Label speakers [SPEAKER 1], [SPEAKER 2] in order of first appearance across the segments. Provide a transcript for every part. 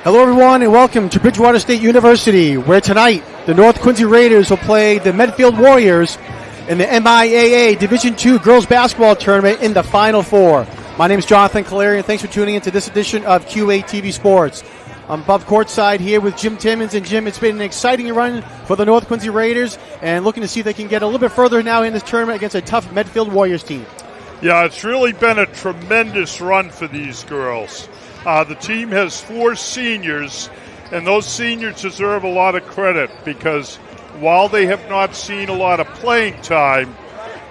[SPEAKER 1] Hello, everyone, and welcome to Bridgewater State University, where tonight the North Quincy Raiders will play the Medfield Warriors in the MIAA Division II Girls Basketball Tournament in the Final Four. My name is Jonathan Calari, and thanks for tuning in to this edition of QATV Sports. I'm above courtside here with Jim Timmons, and Jim, it's been an exciting run for the North Quincy Raiders, and looking to see if they can get a little bit further now in this tournament against a tough Medfield Warriors team.
[SPEAKER 2] Yeah, it's really been a tremendous run for these girls. The team has 4 seniors, and those seniors deserve a lot of credit because while they have not seen a lot of playing time,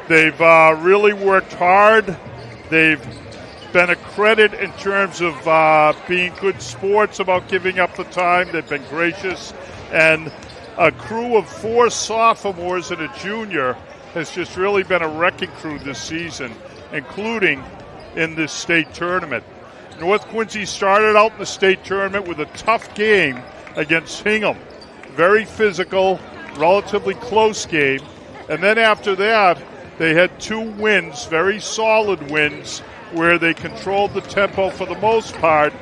[SPEAKER 2] they've really worked hard. They've been a credit in terms of being good sports about giving up the time. They've been gracious. And a crew of 4 sophomores and a junior has just really been a wrecking crew this season, including in this state tournament. North Quincy started out in the state tournament with a tough game against Hingham. Very physical, relatively close game. And then after that, they had 2 wins, very solid wins, where they controlled the tempo for the most part,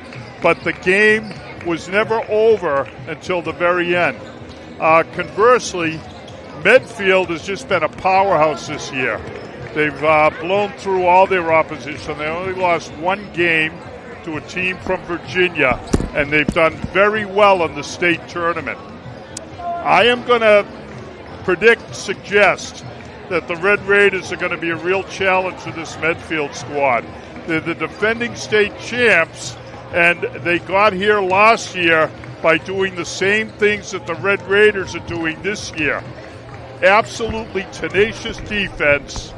[SPEAKER 2] but the game was never over until the very end. Conversely, Medfield has just been a powerhouse this year. They've blown through all their opposition. They only lost 1 game to a team from Virginia, and they've done very well in the state tournament. I am going to suggest that the Red Raiders are going to be a real challenge for this Medfield squad. They're the defending state champs, and they got here last year by doing the same things that the Red Raiders are doing this year. Absolutely tenacious defense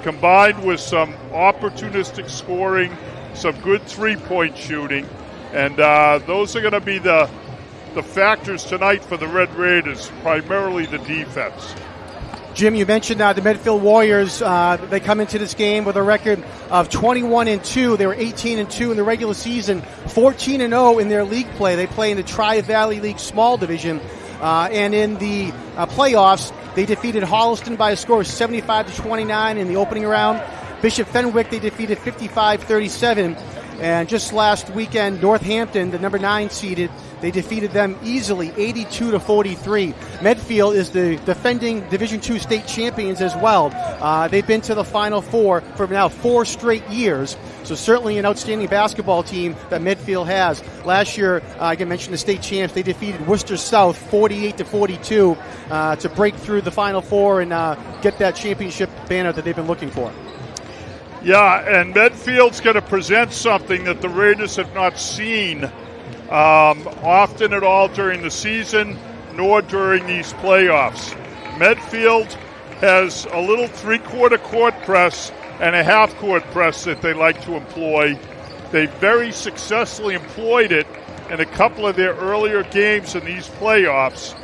[SPEAKER 2] combined with some opportunistic scoring, some good three-point shooting, and those are going to be the factors tonight for the Red Raiders, primarily the defense.
[SPEAKER 1] Jim, you mentioned the Medfield Warriors. They come into this game with a record of 21-2. They were 18-2 in the regular season, 14-0 in their league play. They play in the Tri-Valley League Small Division, and in the playoffs, they defeated Holliston by a score of 75-29 in the opening round. Bishop Fenwick, they defeated 55-37. And just last weekend, Northampton, the number 9 seeded, they defeated them easily, 82-43. Medfield is the defending Division II state champions as well. They've been to the Final Four for now 4 straight years. So certainly an outstanding basketball team that Medfield has. Last year, I mentioned the state champs. They defeated Worcester South 48-42 to break through the Final Four and get that championship banner that they've been looking for.
[SPEAKER 2] Yeah, and Medfield's going to present something that the Raiders have not seen often at all during the season, nor during these playoffs. Medfield has a little 3/4 court press and a half-court press that they like to employ. They very successfully employed it in a couple of their earlier games in these playoffs.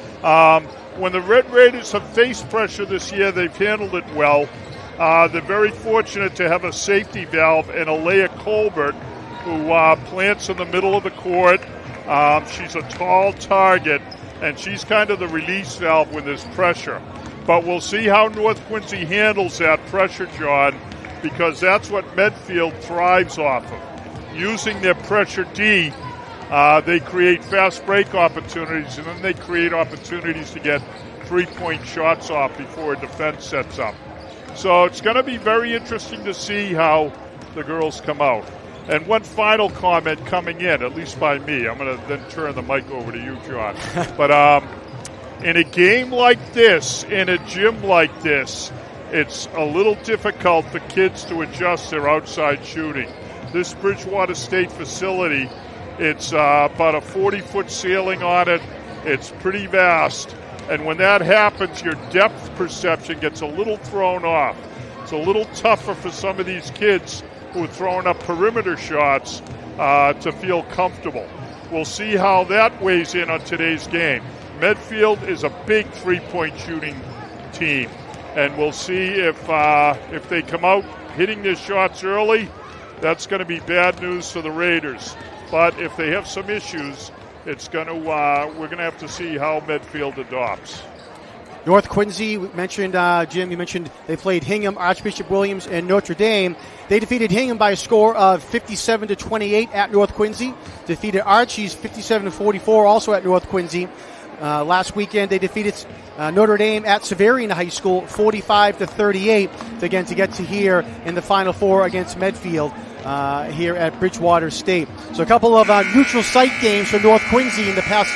[SPEAKER 2] When the Red Raiders have faced pressure this year, they've handled it well. They're very fortunate to have a safety valve in Alea Colbert, who plants in the middle of the court. She's a tall target, and she's kind of the release valve when there's pressure. But we'll see how North Quincy handles that pressure, John, because that's what Medfield thrives off of. Using their pressure D, they create fast break opportunities, and then they create opportunities to get 3-point shots off before a defense sets up. So it's going to be very interesting to see how the girls come out. And one final comment coming in, at least by me. I'm going to then turn the mic over to you, John. But in a game like this, in a gym like this, it's a little difficult for kids to adjust their outside shooting. This Bridgewater State facility, it's about a 40-foot ceiling on it. It's pretty vast. And when that happens, your depth perception gets a little thrown off. It's a little tougher for some of these kids who are throwing up perimeter shots to feel comfortable. We'll see how that weighs in on today's game. Medfield is a big 3-point shooting team, and we'll see if they come out hitting their shots early. That's going to be bad news for the Raiders. But if they have some issues, it's going to we're going to have to see how Medfield adopts.
[SPEAKER 1] North Quincy, we mentioned, Jim, you mentioned they played Hingham, Archbishop Williams, and Notre Dame. They defeated Hingham by a score of 57-28 at North Quincy. Defeated Archie's 57-44 also at North Quincy. Last weekend they defeated Notre Dame at Severian High School 45-38 again to get to here in the Final Four against Medfield here at Bridgewater State. So a couple of neutral site games for North Quincy in the past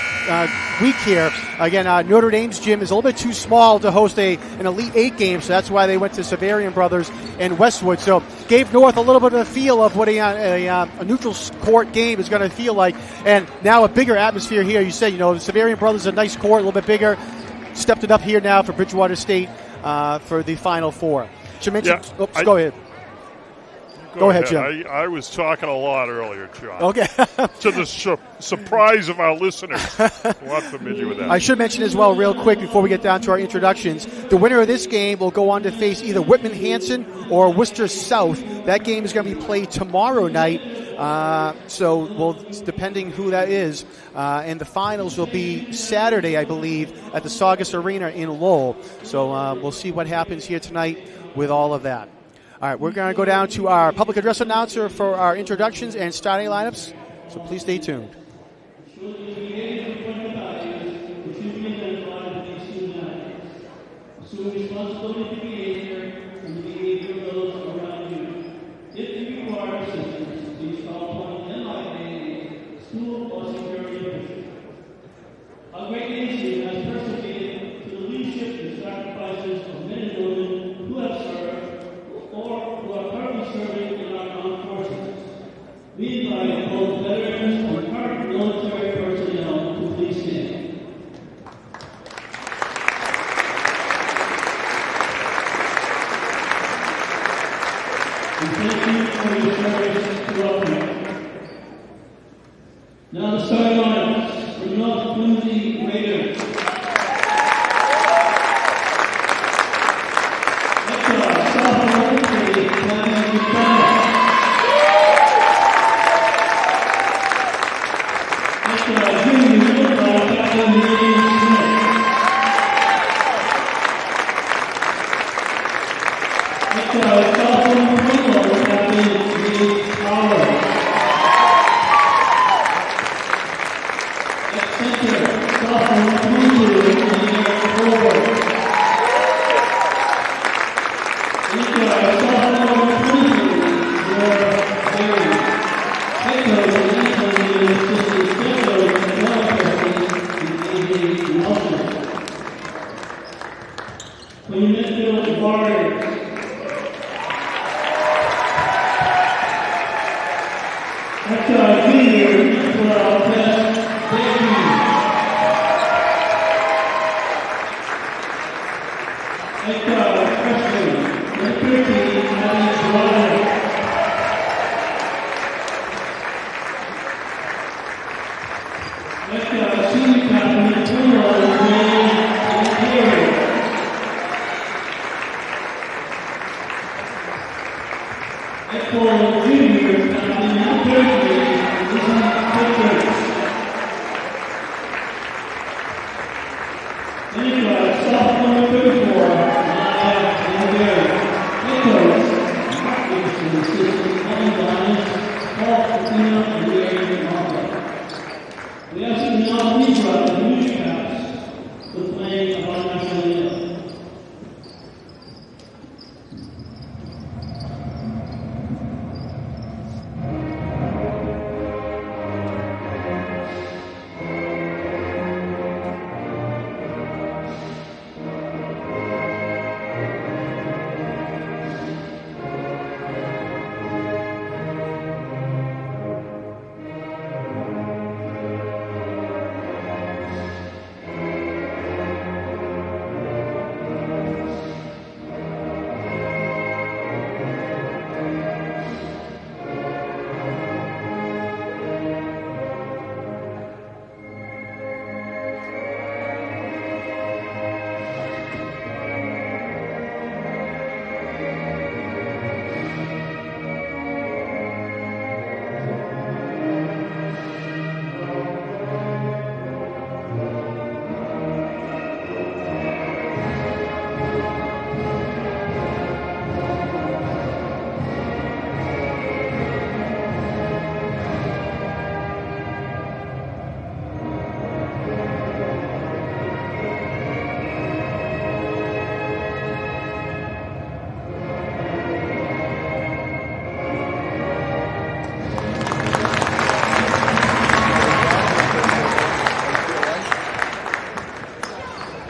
[SPEAKER 1] week here. Again, Notre Dame's gym is a little bit too small to host an Elite Eight game, so that's why they went to Severian Brothers and Westwood. So gave North a little bit of a feel of what a neutral court game is going to feel like. And now a bigger atmosphere here. You said, the Severian Brothers is a nice court, a little bit bigger. Stepped it up here now for Bridgewater State for the Final Four. Should mention, go ahead. Go ahead, Jim.
[SPEAKER 2] I was talking a lot earlier, John.
[SPEAKER 1] Okay.
[SPEAKER 2] To the surprise of our listeners who aren't familiar with that.
[SPEAKER 1] I should mention as well, real quick, before we get down to our introductions, the winner of this game will go on to face either Whitman-Hanson or Worcester South. That game is going to be played tomorrow night. Depending who that is. And the finals will be Saturday, I believe, at the Saugus Arena in Lowell. So we'll see what happens here tonight with all of that. All right, we're going to go down to our public address announcer for our introductions and starting lineups, so please stay tuned.
[SPEAKER 3] Our great nation has persevered to the leadership and sacrifices of men and women who have served or who are currently serving in our armed forces. We invite both veterans and current military personnel to please stand. We thank you for your service to our country. Now the starting lineups for North Quincy Raiders.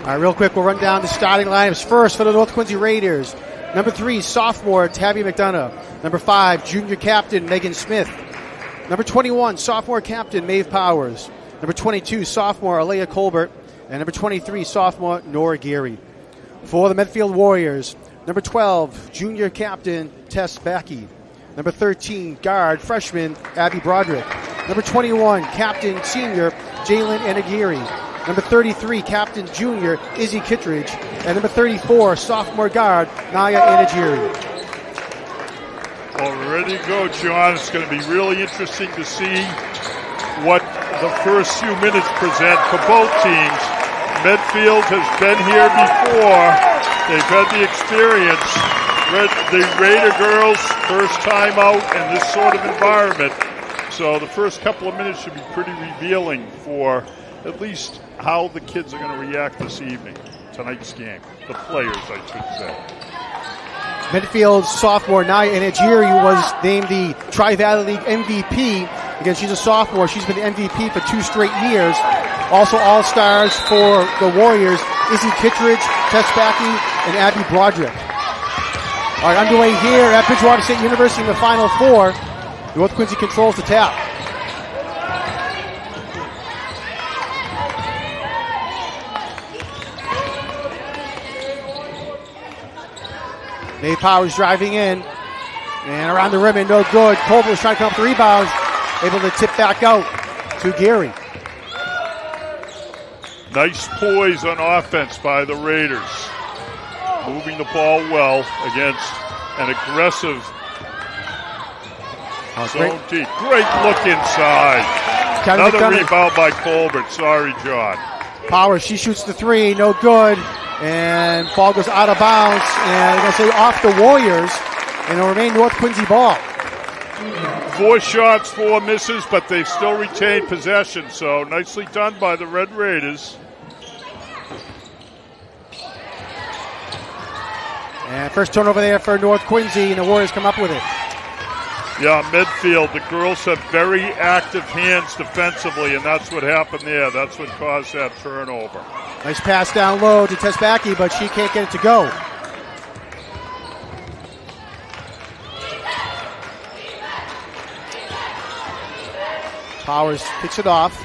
[SPEAKER 1] All right, real quick, we'll run down the starting lineups. First, for the North Quincy Raiders, number 3, sophomore Tabby McDonough. Number 5, junior captain Megan Smith. Number 21, sophomore captain Maeve Powers. Number 22, sophomore Alea Colbert. And number 23, sophomore Nora Geary. For the Medfield Warriors, number 12, junior captain Tess Backey. Number 13, guard freshman Abby Broderick. Number 21, captain senior Jalen Anagiri. Number 33, captain junior Izzy Kittredge. And number 34, sophomore guard Naya Anagiri.
[SPEAKER 2] Well, we're ready to go, John. It's going to be really interesting to see what the first few minutes present for both teams. Medfield has been here before. They've had the experience. The Raider girls, first time out in this sort of environment. So the first couple of minutes should be pretty revealing for at least how the kids are going to react this evening, tonight's game. The players, I should say.
[SPEAKER 1] Medfield's sophomore Naya Anagiri was named the Tri-Valley League MVP. Again, she's a sophomore. She's been the MVP for 2 straight years. Also All-Stars for the Warriors, Izzy Kittredge, Tess Backey, and Abby Broderick. All right, underway here at Bridgewater State University in the Final Four. North Quincy controls the tap. Maeve Powers driving in. And around the rim and no good. Colbert was trying to come up with the rebound. Able to tip back out to Geary.
[SPEAKER 2] Nice poise on offense by the Raiders. Moving the ball well against an aggressive zone D. Great look inside. Another rebound by Colbert. Sorry, John.
[SPEAKER 1] Powers, she shoots the 3, no good. And ball goes out of bounds. And I'm going to say off the Warriors. And it'll remain North Quincy ball.
[SPEAKER 2] 4 shots, 4 misses, but they've still retained possession. So nicely done by the Red Raiders.
[SPEAKER 1] And first turnover there for North Quincy, and the Warriors come up with it.
[SPEAKER 2] Yeah, midfield. The girls have very active hands defensively, and that's what happened there. That's what caused that turnover.
[SPEAKER 1] Nice pass down low to Tess Backey, but she can't get it to go. Powers kicks it off.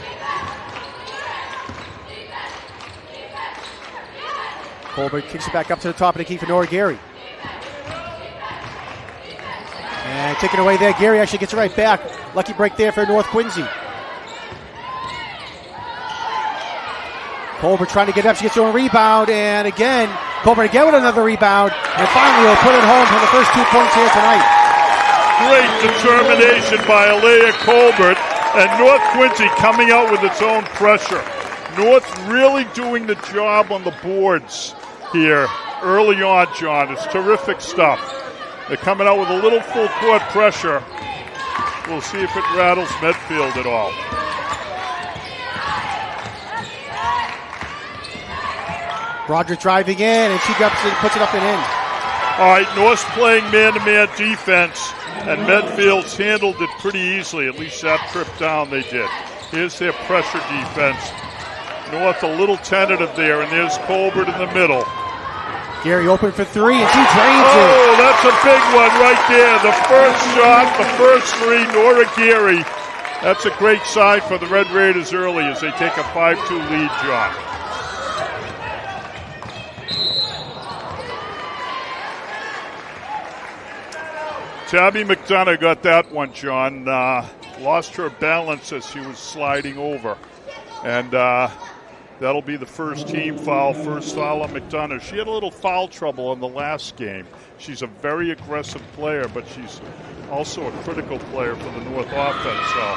[SPEAKER 1] Colbert kicks it back up to the top of the key for Nora Geary. And taking away there, Geary actually gets it right back. Lucky break there for North Quincy. Colbert trying to get up. She gets her own rebound. And again, Colbert again with another rebound. And finally will put it home for the first 2 points here tonight.
[SPEAKER 2] Great determination by Alea Colbert. And North Quincy coming out with its own pressure. North really doing the job on the boards here early on, John. It's terrific stuff. They're coming out with a little full court pressure. We'll see if it rattles Medfield at all.
[SPEAKER 1] Broderick driving in, and she puts it up and in.
[SPEAKER 2] All right, North's playing man-to-man defense, and Medfield's handled it pretty easily. At least that trip down they did. Here's their pressure defense. North a little tentative there, and there's Colbert in the middle.
[SPEAKER 1] Geary open for 3, and she drains it.
[SPEAKER 2] Oh, that's a big one right there. The first shot, the first 3, Nora Geary. That's a great sign for the Red Raiders early as they take a 5-2 lead, John. Tabby McDonough got that one, John. Lost her balance as she was sliding over. And that'll be the first team foul, first foul on McDonough. She had a little foul trouble in the last game. She's a very aggressive player, but she's also a critical player for the North offense. So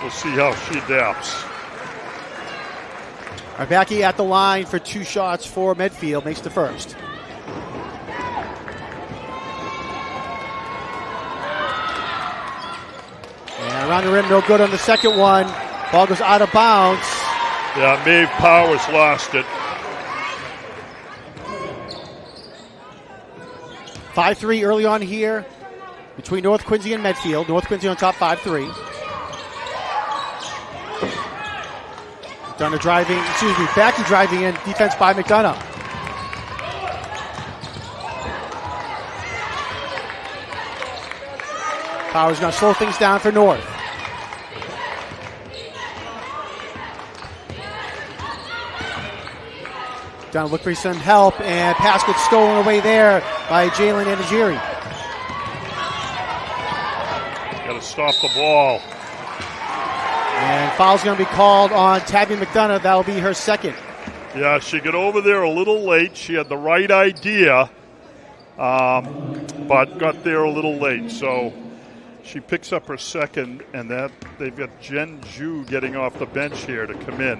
[SPEAKER 2] we'll see how she adapts.
[SPEAKER 1] Backey at the line for 2 shots for Medfield, makes the first. And around the rim, no good on the second one. Ball goes out of bounds.
[SPEAKER 2] Yeah, Maeve Powers lost it.
[SPEAKER 1] 5-3 early on here between North Quincy and Medfield. North Quincy on top 5-3. McDonough driving, Backey driving in, defense by McDonough. Powers going to slow things down for North. Down look for some help, and pass gets stolen away there by Jalen Anagiri.
[SPEAKER 2] Got to stop the ball.
[SPEAKER 1] And foul's going to be called on Tabby McDonough. That'll be her second.
[SPEAKER 2] Yeah, she got over there a little late. She had the right idea, but got there a little late. So she picks up her second, and that they've got Jen Zhu getting off the bench here to come in.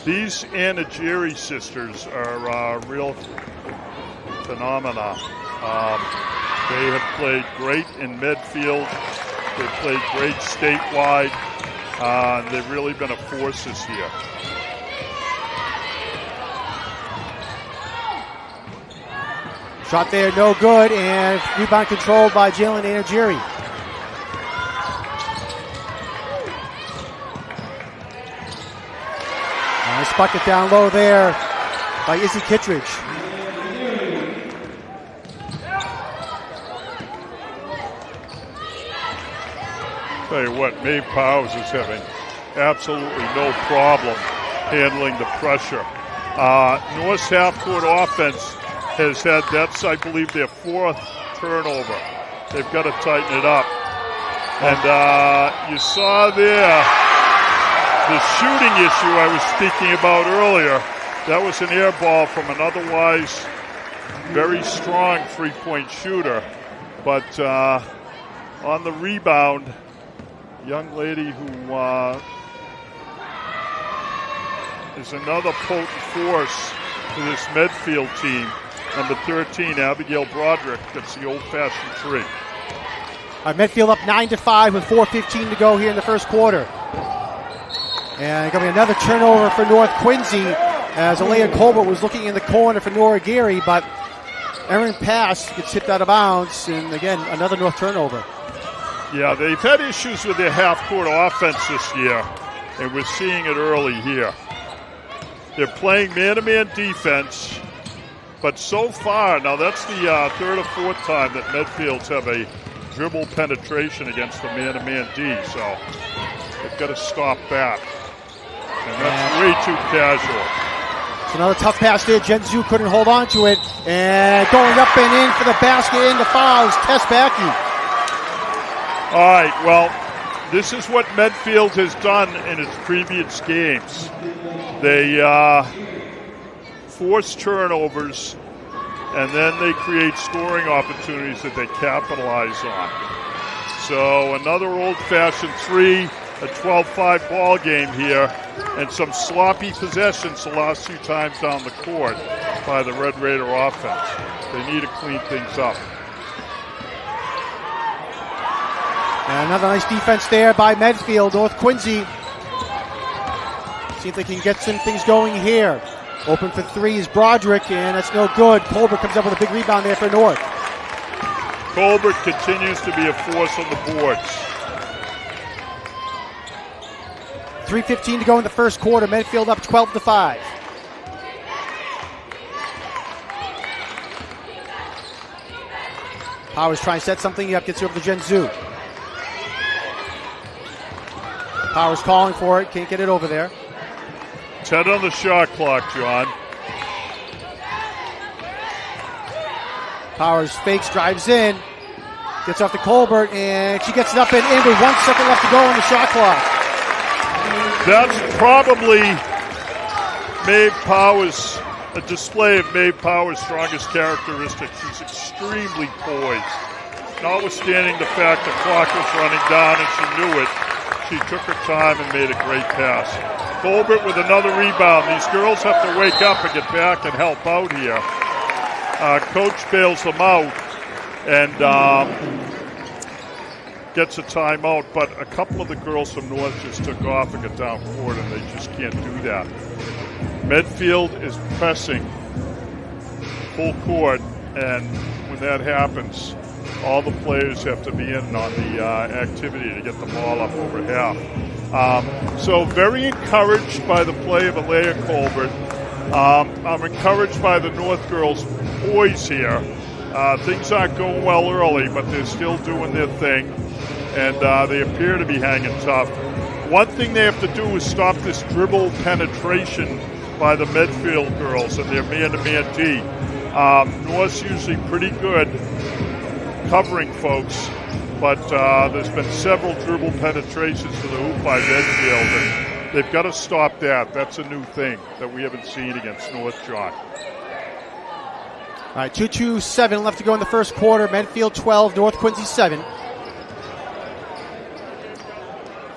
[SPEAKER 2] These Anagiri sisters are real phenomena. They have played great in Medfield. They've played great statewide. And they've really been a force this year.
[SPEAKER 1] Shot there, no good, and rebound controlled by Jalen Anagiri. Nice bucket down low there by Izzy Kittredge.
[SPEAKER 2] Tell you what, Maeve Powers is having absolutely no problem handling the pressure. North's half-court offense has had, that's, I believe, their fourth turnover. They've got to tighten it up. And you saw there the shooting issue I was speaking about earlier. That was an air ball from an otherwise very strong three-point shooter. But on the rebound, young lady who is another potent force to this Medfield team, number 13, Abigail Broderick. That's the old-fashioned three.
[SPEAKER 1] Medfield up 9-5 with 4:15 to go here in the first quarter. And going to be another turnover for North Quincy as Alea Colbert was looking in the corner for Nora Geary, but Erin pass gets tipped out of bounds, and again, another North turnover.
[SPEAKER 2] Yeah, they've had issues with their half-court offense this year, and we're seeing it early here. They're playing man-to-man defense, but so far, now that's the third or fourth time that Medfield's have a dribble penetration against the man-to-man D, so they've got to stop that. And that's way too casual.
[SPEAKER 1] It's another tough pass there. Jen Zhu couldn't hold on to it, and going up and in for the basket in the fouls, Tess Backey.
[SPEAKER 2] All right, well, this is what Medfield has done in its previous games. They force turnovers, and then they create scoring opportunities that they capitalize on. So another old-fashioned three, a 12-5 ball game here, and some sloppy possessions the last few times down the court by the Red Raider offense. They need to clean things up.
[SPEAKER 1] And another nice defense there by Medfield. North Quincy, see if they can get some things going here. Open for three is Broderick, and that's no good. Colbert comes up with a big rebound there for North.
[SPEAKER 2] Colbert continues to be a force on the boards.
[SPEAKER 1] 3:15 to go in the first quarter. Medfield up 12-5. Powers trying to set something up, gets it over to Jen Zhu. Powers calling for it, can't get it over there.
[SPEAKER 2] 10 on the shot clock, John.
[SPEAKER 1] Powers fakes, drives in, gets off to Colbert, and she gets it up and in with 1 second left to go on the shot clock.
[SPEAKER 2] That's probably Maeve Powers, a display of Maeve Powers' strongest characteristic. She's extremely poised. Notwithstanding the fact the clock was running down and she knew it, she took her time and made a great pass. Colbert with another rebound. These girls have to wake up and get back and help out here. Coach bails them out and gets a timeout, but a couple of the girls from North just took off and got down court, and they just can't do that. Medfield is pressing full court, and when that happens, all the players have to be in on the activity to get the ball up over half. So very encouraged by the play of Alea Colbert. I'm encouraged by the North girls boys here. Things aren't going well early, but they're still doing their thing, and they appear to be hanging tough. One thing they have to do is stop this dribble penetration by the Medfield girls and their man-to-man D. North's usually pretty good covering folks, but there's been several dribble penetrations to the hoop by Medfield, and they've got to stop that. That's a new thing that we haven't seen against North, John.
[SPEAKER 1] All right, 2:27 left to go in the first quarter. Medfield 12, North Quincy 7.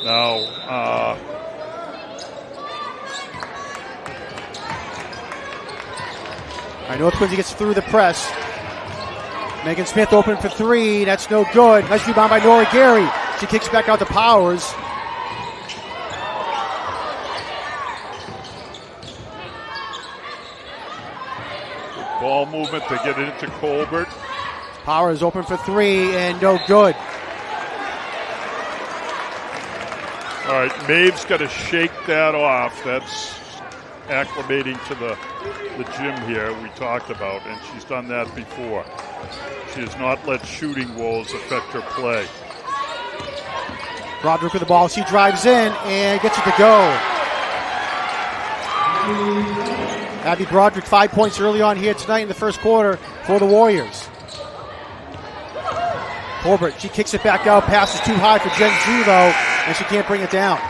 [SPEAKER 2] Now,
[SPEAKER 1] all right, North Quincy gets through the press. Megan Smith open for three. That's no good. Nice rebound by Nora Gary. She kicks back out to Powers.
[SPEAKER 2] ball movement to get it into Colbert.
[SPEAKER 1] Powers open for three and no good.
[SPEAKER 2] All right, Maeve's got to shake that off. That's acclimating to the gym here we talked about, and she's done that before. She has not let shooting woes affect her play.
[SPEAKER 1] Broderick with the ball. She drives in and gets it to go. Abby Broderick, 5 points early on here tonight in the first quarter for the Warriors. Colbert, she kicks it back out. Pass is too high for Jen Zhu, though, and she can't bring it down.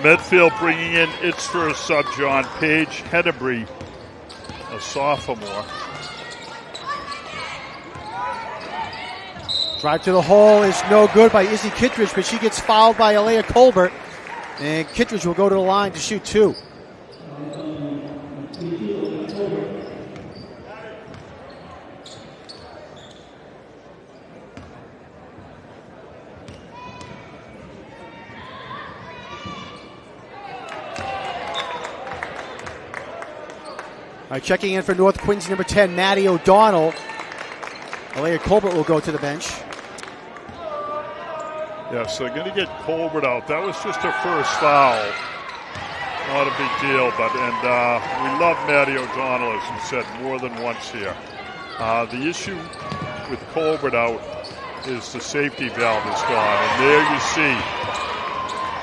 [SPEAKER 2] Medfield bringing in its first sub, John. Paige Hennebree, a sophomore.
[SPEAKER 1] Drive to the hole is no good by Izzy Kittredge, but she gets fouled by Alea Colbert. And Kittredge will go to the line to shoot two. All right, checking in for North Quincy, number 10, Maddie O'Donnell. Alea Colbert will go to the bench.
[SPEAKER 2] Yes, they're going to get Colbert out. That was just her first foul. Not a big deal, but we love Maddie O'Donnell, as you said, more than once here. The issue with Colbert out is the safety valve is gone, and there you see,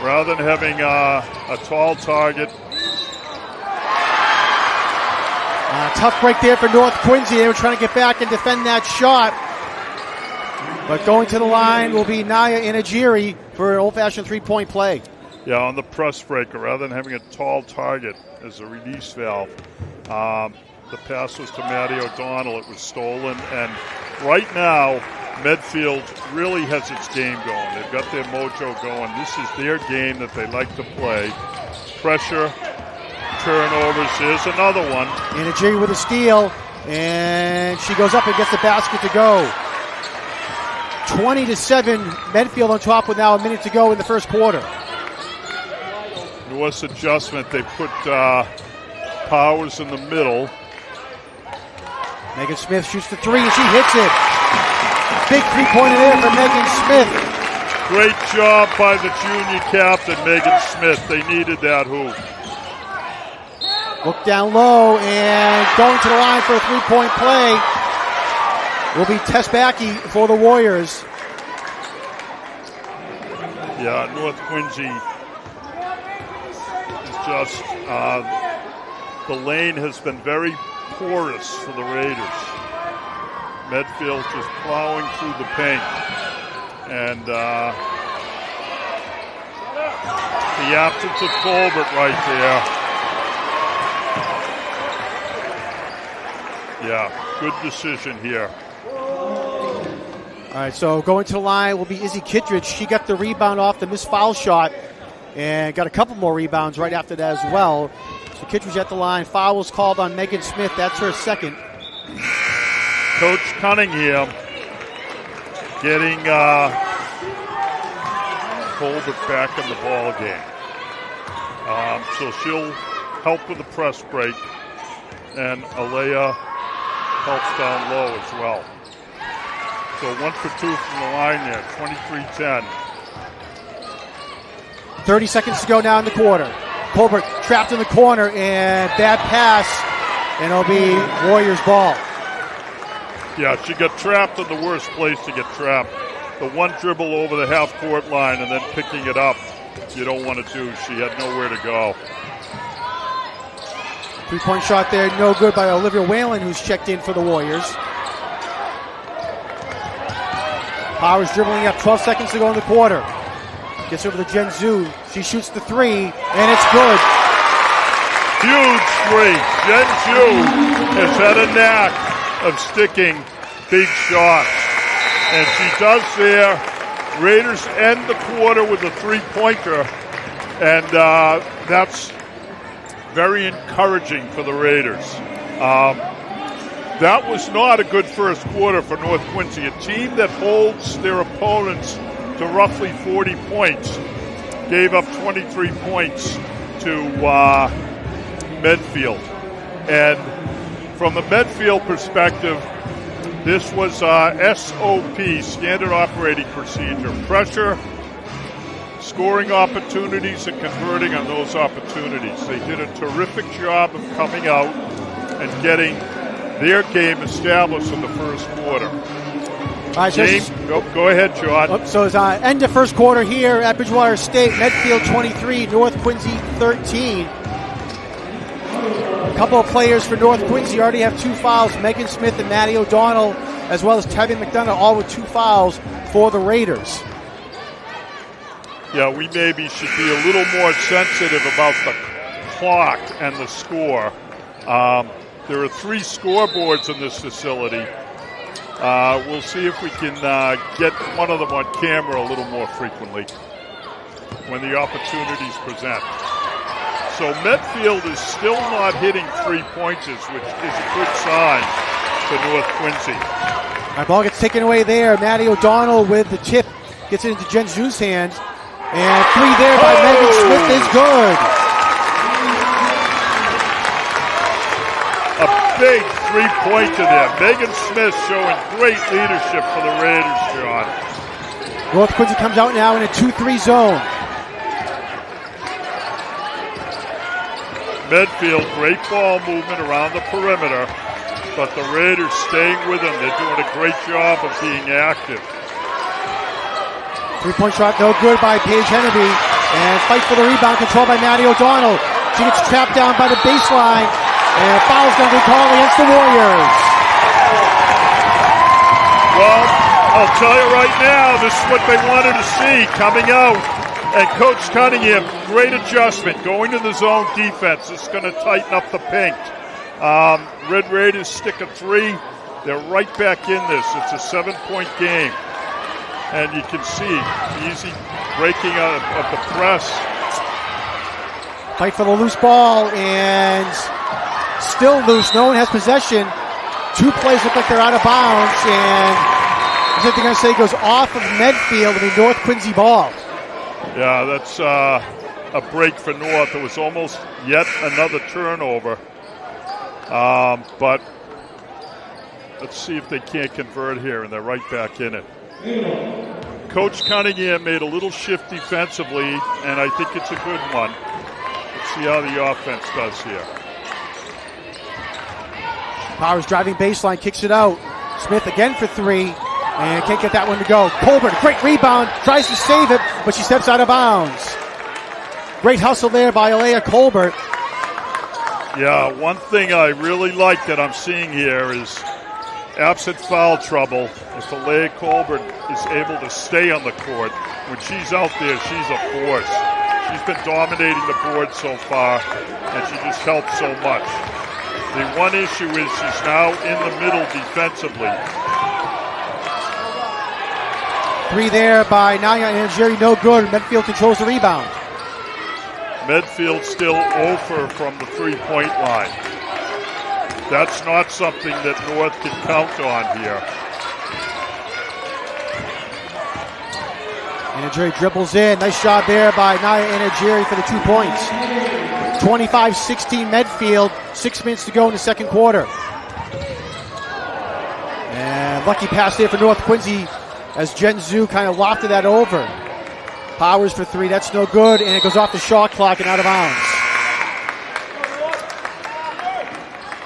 [SPEAKER 2] rather than having a tall target.
[SPEAKER 1] Tough break there for North Quincy. They were trying to get back and defend that shot. But going to the line will be Naya Inajiri for an old-fashioned three-point play.
[SPEAKER 2] Yeah, on the press breaker, rather than having a tall target as a release valve. The pass was to Maddie O'Donnell. It was stolen. And right now, Medfield really has its game going. They've got their mojo going. This is their game that they like to play. Pressure, turnovers. Here's another one.
[SPEAKER 1] Inajiri with a steal. And she goes up and gets the basket to go. 20-7, Medfield on top with now a minute to go in the first quarter.
[SPEAKER 2] North's adjustment, they put Powers in the middle.
[SPEAKER 1] Megan Smith shoots the three and she hits it. Big three-pointer there for Megan Smith.
[SPEAKER 2] Great job by the junior captain, Megan Smith. They needed that hoop.
[SPEAKER 1] Look down low and going to the line for a three-point play will be Tess Backey for the Warriors.
[SPEAKER 2] Yeah, North Quincy is just, the lane has been very porous for the Raiders. Medfield just plowing through the paint. And the absence of Colbert right there. Yeah, good decision here.
[SPEAKER 1] All right, so going to the line will be Izzy Kittredge. She got the rebound off the missed foul shot and got a couple more rebounds right after that as well. So Kittredge at the line. Foul was called on Megan Smith. That's her second.
[SPEAKER 2] Coach Cunningham getting Colbert back in the ball game. So she'll help with the press break, and Alea helps down low as well. So 1 for 2 from the line there, 23-10.
[SPEAKER 1] 30 seconds to go now in the quarter. Colbert trapped in the corner, and bad pass, and it'll be Warriors ball.
[SPEAKER 2] Yeah, she got trapped in the worst place to get trapped. The one dribble over the half-court line and then picking it up, you don't want to do. She had nowhere to go.
[SPEAKER 1] Three-point shot there, no good by Olivia Whalen, who's checked in for the Warriors. Powers dribbling up, 12 seconds to go in the quarter. Gets over to Jen Zhu. She shoots the three, and it's good.
[SPEAKER 2] Huge three. Jen Zhu has had a knack of sticking big shots. And she does there. Raiders end the quarter with a three-pointer. And that's very encouraging for the Raiders. That was not a good first quarter for North Quincy, a team that holds their opponents to roughly 40 points. Gave up 23 points to Medfield. And from the Medfield perspective, this was SOP, Standard Operating Procedure. Pressure, scoring opportunities, and converting on those opportunities. They did a terrific job of coming out and getting their game established in the first quarter.
[SPEAKER 1] All right,
[SPEAKER 2] go ahead, John.
[SPEAKER 1] So it's end of first quarter here at Bridgewater State. Medfield 23, North Quincy 13. A couple of players for North Quincy already have 2 fouls. Megan Smith and Maddie O'Donnell, as well as Tevin McDonough, all with 2 fouls for the Raiders.
[SPEAKER 2] Yeah, we maybe should be a little more sensitive about the clock and the score. There are 3 scoreboards in this facility. We'll see if we can get one of them on camera a little more frequently when the opportunities present. So Medfield is still not hitting 3-pointers, which is a good sign for North Quincy.
[SPEAKER 1] Our ball gets taken away there. Maddie O'Donnell with the tip gets it into Jen Zhu's hands. And 3 there by Megan Smith is good.
[SPEAKER 2] A big 3-pointer there. Megan Smith showing great leadership for the Raiders, John.
[SPEAKER 1] North Quincy comes out now in a 2-3 zone.
[SPEAKER 2] Medfield, great ball movement around the perimeter, but the Raiders staying with them. They're doing a great job of being active.
[SPEAKER 1] 3-point shot, no good by Paige Henneby. And fight for the rebound, controlled by Maddie O'Donnell. She gets trapped down by the baseline. And a foul's going to be called against the Warriors.
[SPEAKER 2] Well, I'll tell you right now, this is what they wanted to see coming out. And Coach Cunningham, great adjustment, going to the zone defense. It's going to tighten up the paint. Red Raiders stick a 3. They're right back in this. It's a 7-point game. And you can see easy breaking out of the press.
[SPEAKER 1] Fight for the loose ball, and still loose. No one has possession. 2 plays look like they're out of bounds, and I think they're going to say it goes off of Medfield and the North Quincy ball.
[SPEAKER 2] Yeah, that's a break for North. It was almost yet another turnover. But let's see if they can't convert here, and they're right back in it. Coach Cunningham made a little shift defensively, and I think it's a good one. Let's see how the offense does here.
[SPEAKER 1] Powers driving baseline, kicks it out. Smith again for 3, and can't get that one to go. Colbert, great rebound, tries to save it, but she steps out of bounds. Great hustle there by Alea Colbert.
[SPEAKER 2] Yeah, one thing I really like that I'm seeing here is absent foul trouble. If Alea Colbert is able to stay on the court, when she's out there, she's a force. She's been dominating the board so far, and she just helps so much. The one issue is she's now in the middle defensively.
[SPEAKER 1] 3 there by Naya and Jerry, no good. Medfield controls the rebound.
[SPEAKER 2] Medfield still over from the 3-point line. That's not something that North can count on here.
[SPEAKER 1] And Anagiri dribbles in. Nice job there by Naya Anagiri for the 2 points. 25-16 Medfield. 6 minutes to go in the second quarter. And lucky pass there for North Quincy as Jen Zhu kind of lofted that over. Powers for 3. That's no good. And it goes off the shot clock and out of bounds.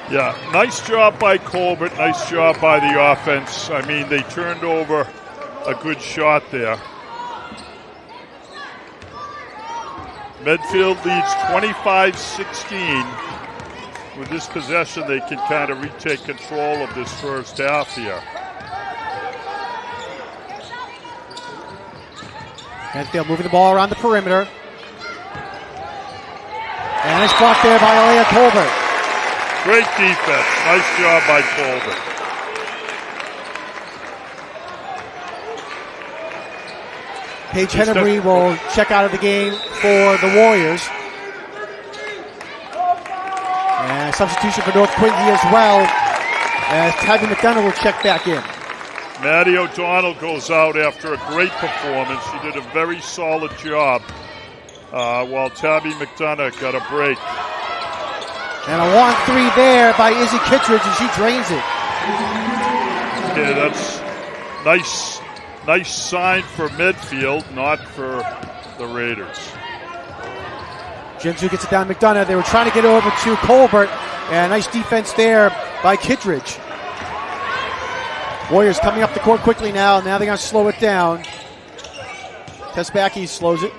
[SPEAKER 2] Yeah, nice job by Colbert. Nice job by the offense. I mean, they turned over a good shot there. Medfield leads 25-16. With this possession, they can kind of retake control of this first half here.
[SPEAKER 1] Medfield moving the ball around the perimeter. And nice block there by Alea Colbert.
[SPEAKER 2] Great defense. Nice job by Colbert.
[SPEAKER 1] Paige Hennery will check out of the game for the Warriors. And substitution for North Quincy as well, as Tabby McDonough will check back in.
[SPEAKER 2] Maddie O'Donnell goes out after a great performance. She did a very solid job while Tabby McDonough got a break.
[SPEAKER 1] And a 1-3 there by Izzy Kittredge, and she drains it.
[SPEAKER 2] Okay, that's nice sign for Medfield, not for the Raiders.
[SPEAKER 1] Jinzu gets it down to McDonough. They were trying to get over to Colbert, and nice defense there by Kittredge. Warriors coming up the court quickly now. Now they're going to slow it down. Tesbacki slows it.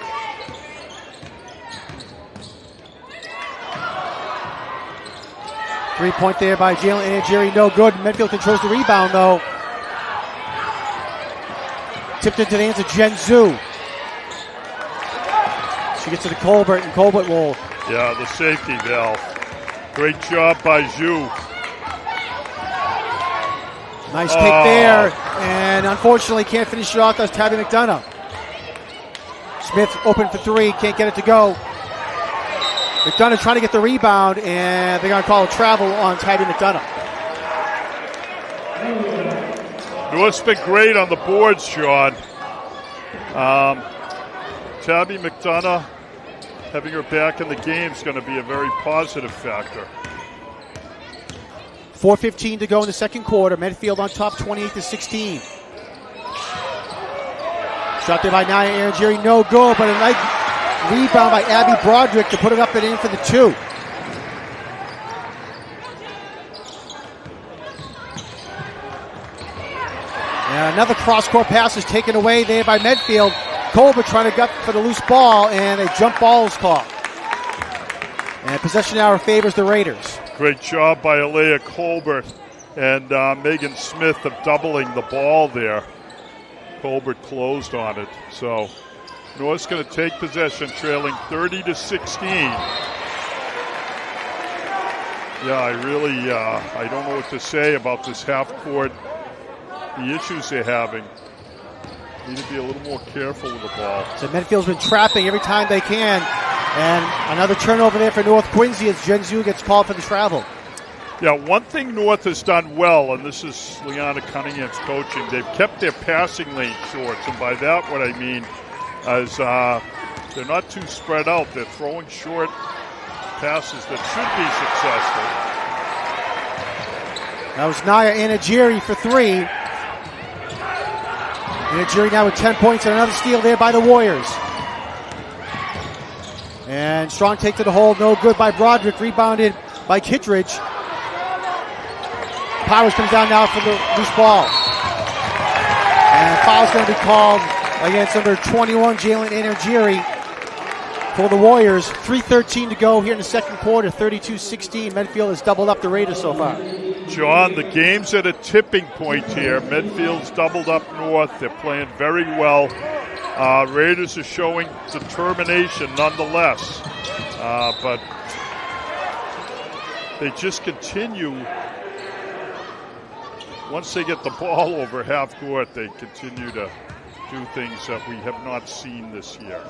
[SPEAKER 1] Three-point there by Jalen Anagiri, no good. Medfield controls the rebound, though. Tipped into the hands of Jen Zhu. She gets it to Colbert, and Colbert will...
[SPEAKER 2] Yeah, the safety valve. Great job by Zhu.
[SPEAKER 1] Nice take there, and unfortunately can't finish it off. That's Tabby McDonough. Smith open for 3, can't get it to go. McDonough trying to get the rebound, and they're going to call a travel on Tabby McDonough.
[SPEAKER 2] North's been great on the boards, Sean. Tabby McDonough, having her back in the game is going to be a very positive factor.
[SPEAKER 1] 4:15 to go in the second quarter. Medfield on top, 28-16. Shot there by Naya Anagiri, no good, but a nice rebound by Abby Broderick to put it up and in for the 2. And another cross-court pass is taken away there by Medfield. Colbert trying to gut for the loose ball, and a jump ball is caught. And possession hour favors the Raiders.
[SPEAKER 2] Great job by Alea Colbert and Megan Smith of doubling the ball there. Colbert closed on it. So North's going to take possession, trailing 30-16. Yeah, I don't know what to say about this half court. The issues they're having. Need to be a little more careful with the ball.
[SPEAKER 1] So Medfield's been trapping every time they can. And another turnover there for North Quincy as Jen Zhu gets called for the travel.
[SPEAKER 2] Yeah, one thing North has done well, and this is Liana Cunningham's coaching, they've kept their passing lane short. And by that, what I mean is they're not too spread out. They're throwing short passes that should be successful.
[SPEAKER 1] That was Naya Anagiri for 3. Anagiri now with 10 points and another steal there by the Warriors. And strong take to the hole, no good by Broderick, rebounded by Kittredge. Powers comes down now for the loose ball. And foul's going to be called against number 21, Jalen Anagiri, for the Warriors. 3:13 to go here in the second quarter, 32-16. Medfield has doubled up the Raiders so far.
[SPEAKER 2] John, the game's at a tipping point here. Medfield's doubled up North. They're playing very well. Raiders are showing determination nonetheless. But they just continue. Once they get the ball over half court, they continue to do things that we have not seen this year.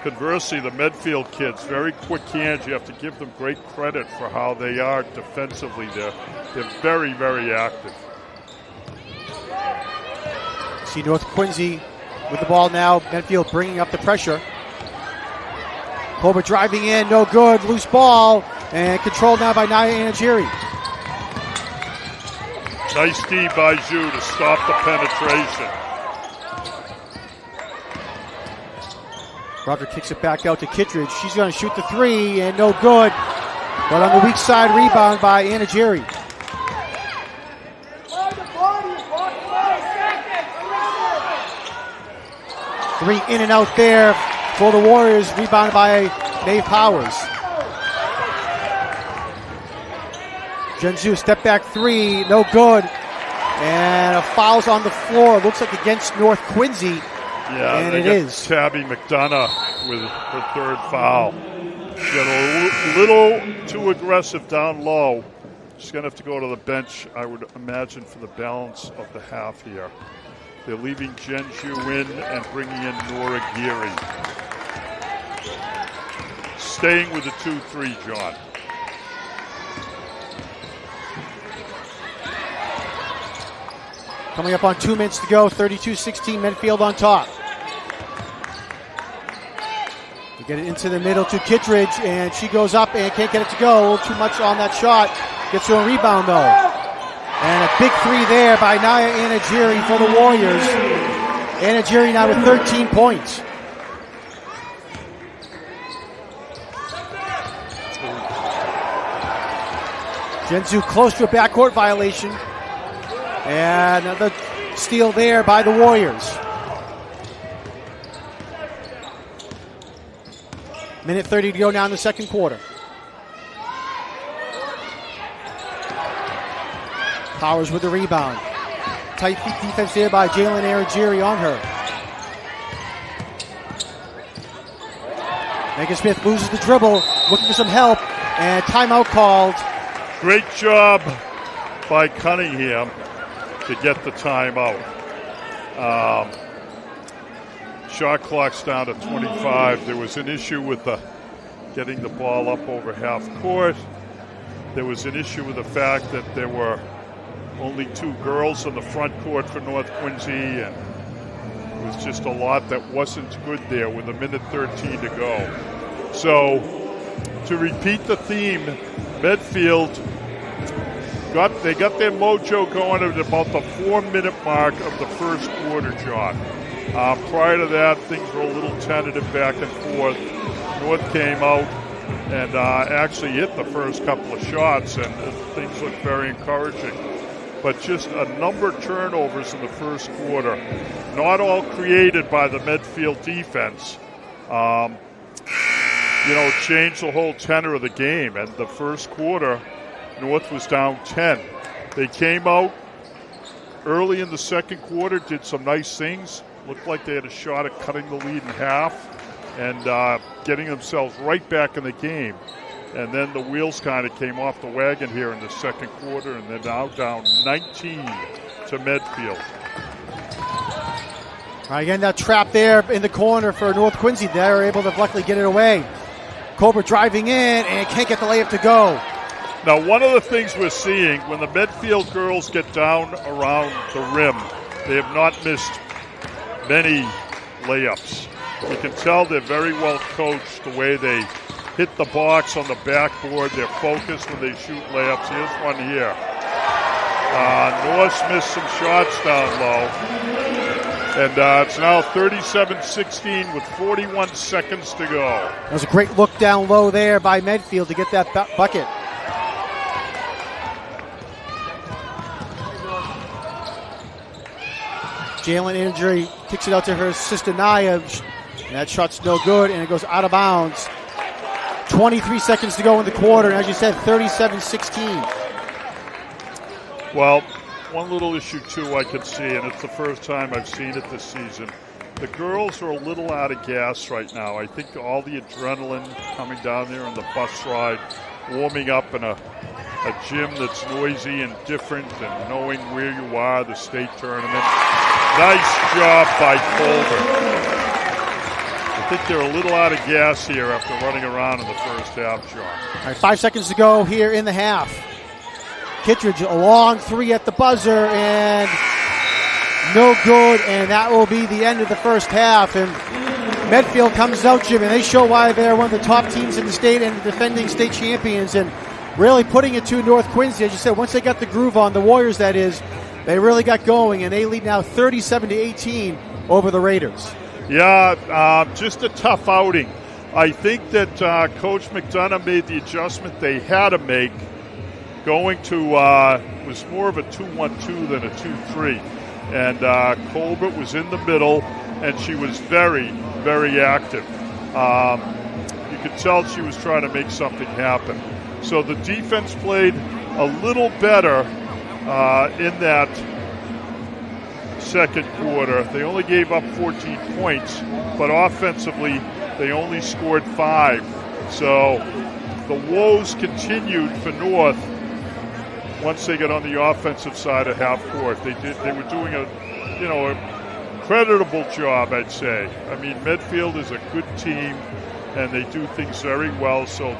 [SPEAKER 2] Conversely, the Medfield kids, very quick hands. You have to give them great credit for how they are defensively. They're very, very active.
[SPEAKER 1] See North Quincy with the ball now. Medfield bringing up the pressure. Colbert driving in, no good. Loose ball, and controlled now by Naya Anagiri.
[SPEAKER 2] Nice D by Zhu to stop the penetration.
[SPEAKER 1] Roger kicks it back out to Kittredge. She's going to shoot the three, and no good. But on the weak side, rebound by Anagiri. Three in and out there for the Warriors, rebounded by Maeve Powers. Genzu step back three, no good. And a foul's on the floor. Looks like against North Quincy.
[SPEAKER 2] Yeah,
[SPEAKER 1] and it is.
[SPEAKER 2] Tabby McDonough with her third foul. She got a little too aggressive down low. She's going to have to go to the bench, I would imagine, for the balance of the half here. They're leaving Genju in and bringing in Nora Geary. Staying with the 2-3, John.
[SPEAKER 1] Coming up on 2 minutes to go, 32-16, Medfield on top. We get it into the middle to Kittredge, and she goes up and can't get it to go. A little too much on that shot. Gets to a rebound, though. And a big three there by Naya Anagiri for the Warriors. Anagiri now with 13 points. Genzu close to a backcourt violation. And another steal there by the Warriors. Minute 30 to go now in the second quarter. Powers with the rebound. Tight feet defense there by Jalen Aragiri on her. Megan Smith loses the dribble, looking for some help, and timeout called.
[SPEAKER 2] Great job by Cunningham to get the timeout. Shot clock's down to 25. There was an issue with getting the ball up over half court. There was an issue with the fact that there were only two girls on the front court for North Quincy, and it was just a lot that wasn't good there with a minute 13 to go. So, to repeat the theme, Medfield got their mojo going at about the 4-minute mark of the first quarter, John. Prior to that, things were a little tentative back and forth. North came out and actually hit the first couple of shots, and things looked very encouraging. But just a number of turnovers in the first quarter, not all created by the Medfield defense. Changed the whole tenor of the game. And the first quarter, North was down 10. They came out early in the second quarter, did some nice things. Looked like they had a shot at cutting the lead in half and getting themselves right back in the game. And then the wheels kind of came off the wagon here in the second quarter, and they're now down 19 to Medfield.
[SPEAKER 1] Again, that trap there in the corner for North Quincy. They're able to luckily get it away. Cobra driving in and can't get the layup to go.
[SPEAKER 2] Now, one of the things we're seeing when the Medfield girls get down around the rim, they have not missed many layups. You can tell they're very well coached the way they hit the box on the backboard. They're focused when they shoot layups. Here's one here. North missed some shots down low. And it's now 37-16 with 41 seconds to go.
[SPEAKER 1] That was a great look down low there by Medfield to get that bucket. Jalen Injury kicks it out to her sister Naya. And that shot's no good, and it goes out of bounds. 23 seconds to go in the quarter, and as you said, 37-16.
[SPEAKER 2] Well, one little issue, too, I could see, and it's the first time I've seen it this season. The girls are a little out of gas right now. I think all the adrenaline coming down there on the bus ride, warming up in a gym that's noisy and different, and knowing where you are, the state tournament. Nice job by Colbert. I think they're a little out of gas here after running around in the first half, John.
[SPEAKER 1] All right, 5 seconds to go here in the half. Kittredge, a long three at the buzzer, and No good, and that will be the end of the first half. And Medfield comes out, Jim, and they show why they're one of the top teams in the state and the defending state champions, and really putting it to North Quincy. As you said, once they got the groove on, the Warriors that is, they really got going, and they lead now 37-18 over the Raiders.
[SPEAKER 2] Yeah, just a tough outing. I think that Coach McDonough made the adjustment they had to make, going to was more of a 2-1-2 than a 2-3. And Colbert was in the middle, and she was very, very active. You could tell she was trying to make something happen. So the defense played a little better in that second quarter. They only gave up 14 points, but offensively they only scored 5. So the woes continued for North once they got on the offensive side of half court. They were doing a creditable job, I'd say. I mean, Medfield is a good team, and they do things very well. So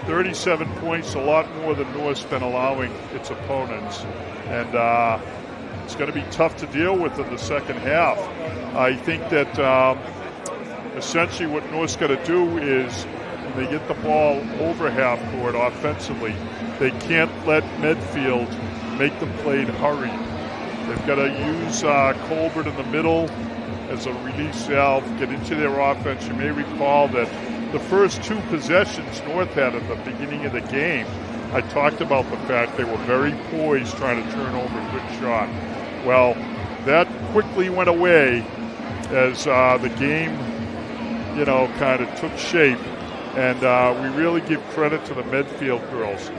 [SPEAKER 2] 37 points, a lot more than North's been allowing its opponents. And it's going to be tough to deal with in the second half. I think that essentially what North's got to do is, when they get the ball over half court offensively, they can't let Medfield make them play in hurry. They've got to use Colbert in the middle as a release valve, get into their offense. You may recall that the first 2 possessions North had at the beginning of the game, I talked about the fact they were very poised trying to turn over a good shot. Well, that quickly went away as the game, kind of took shape. And we really give credit to the Medfield girls.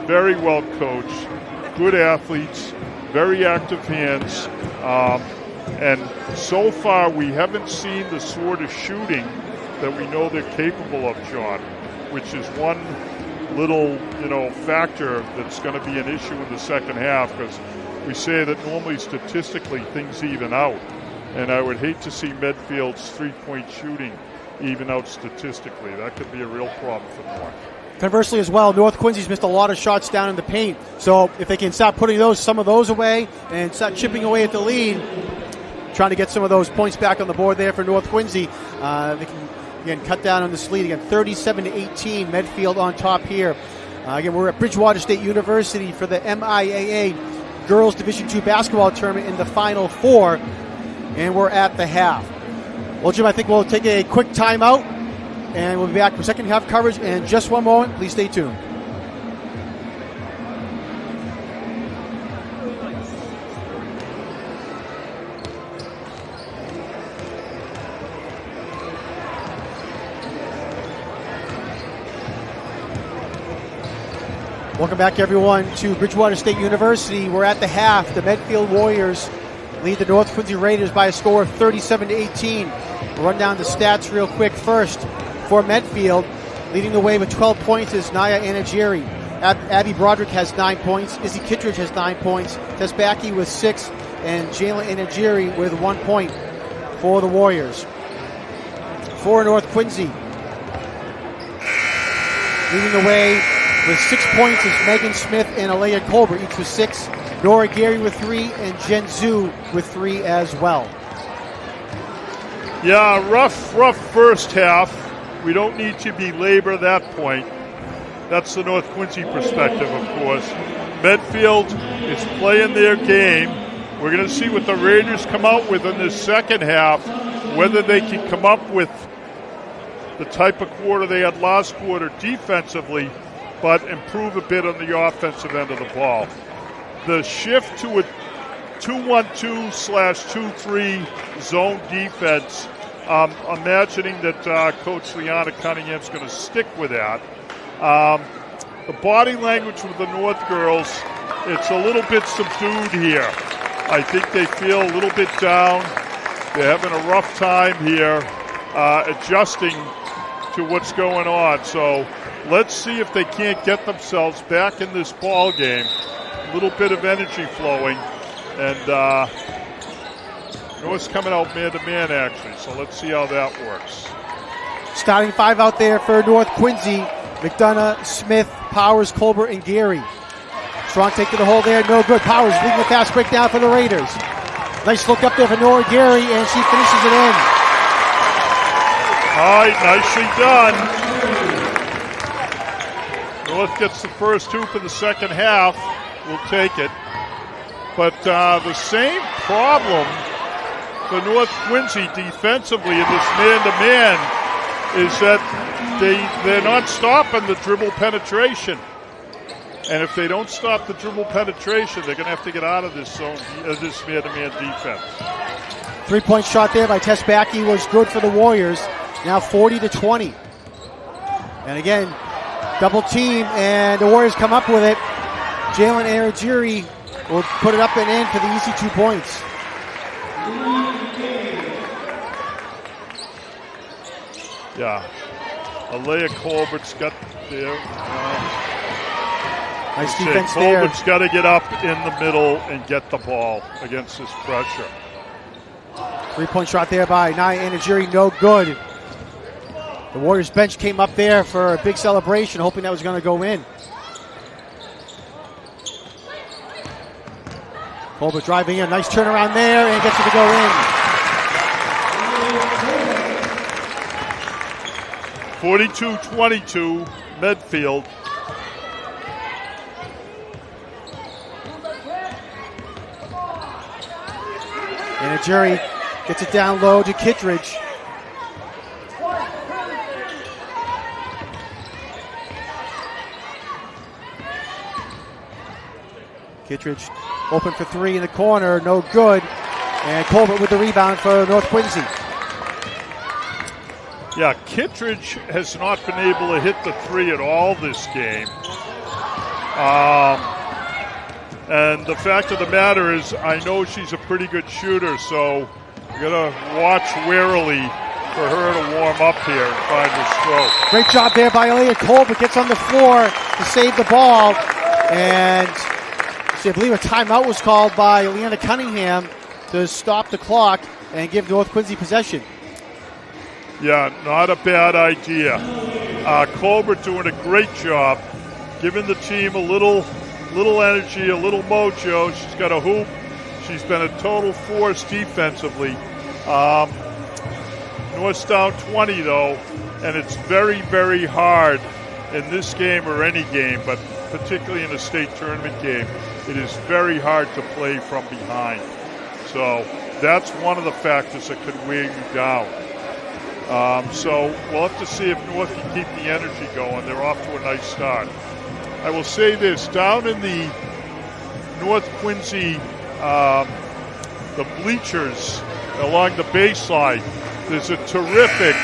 [SPEAKER 2] Very well coached, good athletes, very active hands. And so far, we haven't seen the sort of shooting that we know they're capable of, John, which is one little, factor that's going to be an issue in the second half, because we say that normally statistically things even out. And I would hate to see Medfield's three-point shooting even out statistically. That could be a real problem for North.
[SPEAKER 1] Conversely as well, North Quincy's missed a lot of shots down in the paint. So if they can stop putting some of those away and start chipping away at the lead, trying to get some of those points back on the board there for North Quincy, they can again cut down on this lead. Again, 37-18, Medfield on top here. Again, we're at Bridgewater State University for the MIAA Girls Division II basketball tournament in the Final Four, and we're at the half. Well, Jim, I think we'll take a quick timeout, and we'll be back for second half coverage in just one moment. Please stay tuned. Welcome back, everyone, to Bridgewater State University. We're at the half. The Medfield Warriors lead the North Quincy Raiders by a score of 37-18. We'll run down the stats real quick. First, for Medfield, leading the way with 12 points is Naya Anagiri. Abby Broderick has 9 points. Izzy Kittredge has 9 points. Tess Backey with 6. And Jayla Anagiri with 1 point for the Warriors. For North Quincy, leading the way with 6 points is Megan Smith and Alea Colbert, each with 6. Nora Gary with 3, and Jen Zhu with 3 as well.
[SPEAKER 2] Yeah, rough first half. We don't need to belabor that point. That's the North Quincy perspective, of course. Medfield is playing their game. We're going to see what the Raiders come out with in this second half, whether they can come up with the type of quarter they had last quarter defensively, but improve a bit on the offensive end of the ball. The shift to a 2-1-2/2-3 zone defense, imagining that Coach Liana Cunningham's going to stick with that. The body language with the North girls, it's a little bit subdued here. I think they feel a little bit down. They're having a rough time here adjusting to what's going on. So let's see if they can't get themselves back in this ball game. A little bit of energy flowing, and North's coming out man-to-man, actually. So let's see how that works.
[SPEAKER 1] Starting 5 out there for North Quincy: McDonough, Smith, Powers, Colbert, and Gary. Strong take to the hole there, no good. Powers leading the fast break down for the Raiders. Nice look up there for Nora Gary, and she finishes it in.
[SPEAKER 2] All right, nicely done. North gets the first hoop in the second half. We'll take it. But the same problem for North Quincy defensively in this man-to-man is that they're not stopping the dribble penetration. And if they don't stop the dribble penetration, they're going to have to get out of this zone, this man-to-man defense.
[SPEAKER 1] Three-point shot there by Tess Backey was good for the Warriors. Now 40-20. And again, double team, and the Warriors come up with it. Jalen Aragiri will put it up and in for the easy 2 points.
[SPEAKER 2] Yeah. Alea Colbert's got there.
[SPEAKER 1] Nice defense there.
[SPEAKER 2] Colbert's got to get up in the middle and get the ball against this pressure.
[SPEAKER 1] Three-point shot there by Nia Anagiri, no good. The Warriors bench came up there for a big celebration, hoping that was going to go in. Colbert driving in, nice turnaround there, and gets it to go in.
[SPEAKER 2] 42-22, Medfield.
[SPEAKER 1] Anagiri gets it down low to Kittredge. Kittredge open for three in the corner, no good. And Colbert with the rebound for North Quincy.
[SPEAKER 2] Yeah, Kittredge has not been able to hit the three at all this game. And the fact of the matter is, I know she's a pretty good shooter, so we're going to watch warily for her to warm up here and find her stroke.
[SPEAKER 1] Great job there by Alea Colbert. Gets on the floor to save the ball. And I believe a timeout was called by Leanna Cunningham to stop the clock and give North Quincy possession.
[SPEAKER 2] Yeah, not a bad idea. Colbert doing a great job, giving the team a little energy, a little mojo. She's got a hoop. She's been a total force defensively. North's down 20, though, and it's very, very hard in this game or any game, but particularly in a state tournament game, it is very hard to play from behind. So that's one of the factors that could weigh you down. So we'll have to see if North can keep the energy going. They're off to a nice start. I will say this, down in the North Quincy, the bleachers along the baseline, there's a terrific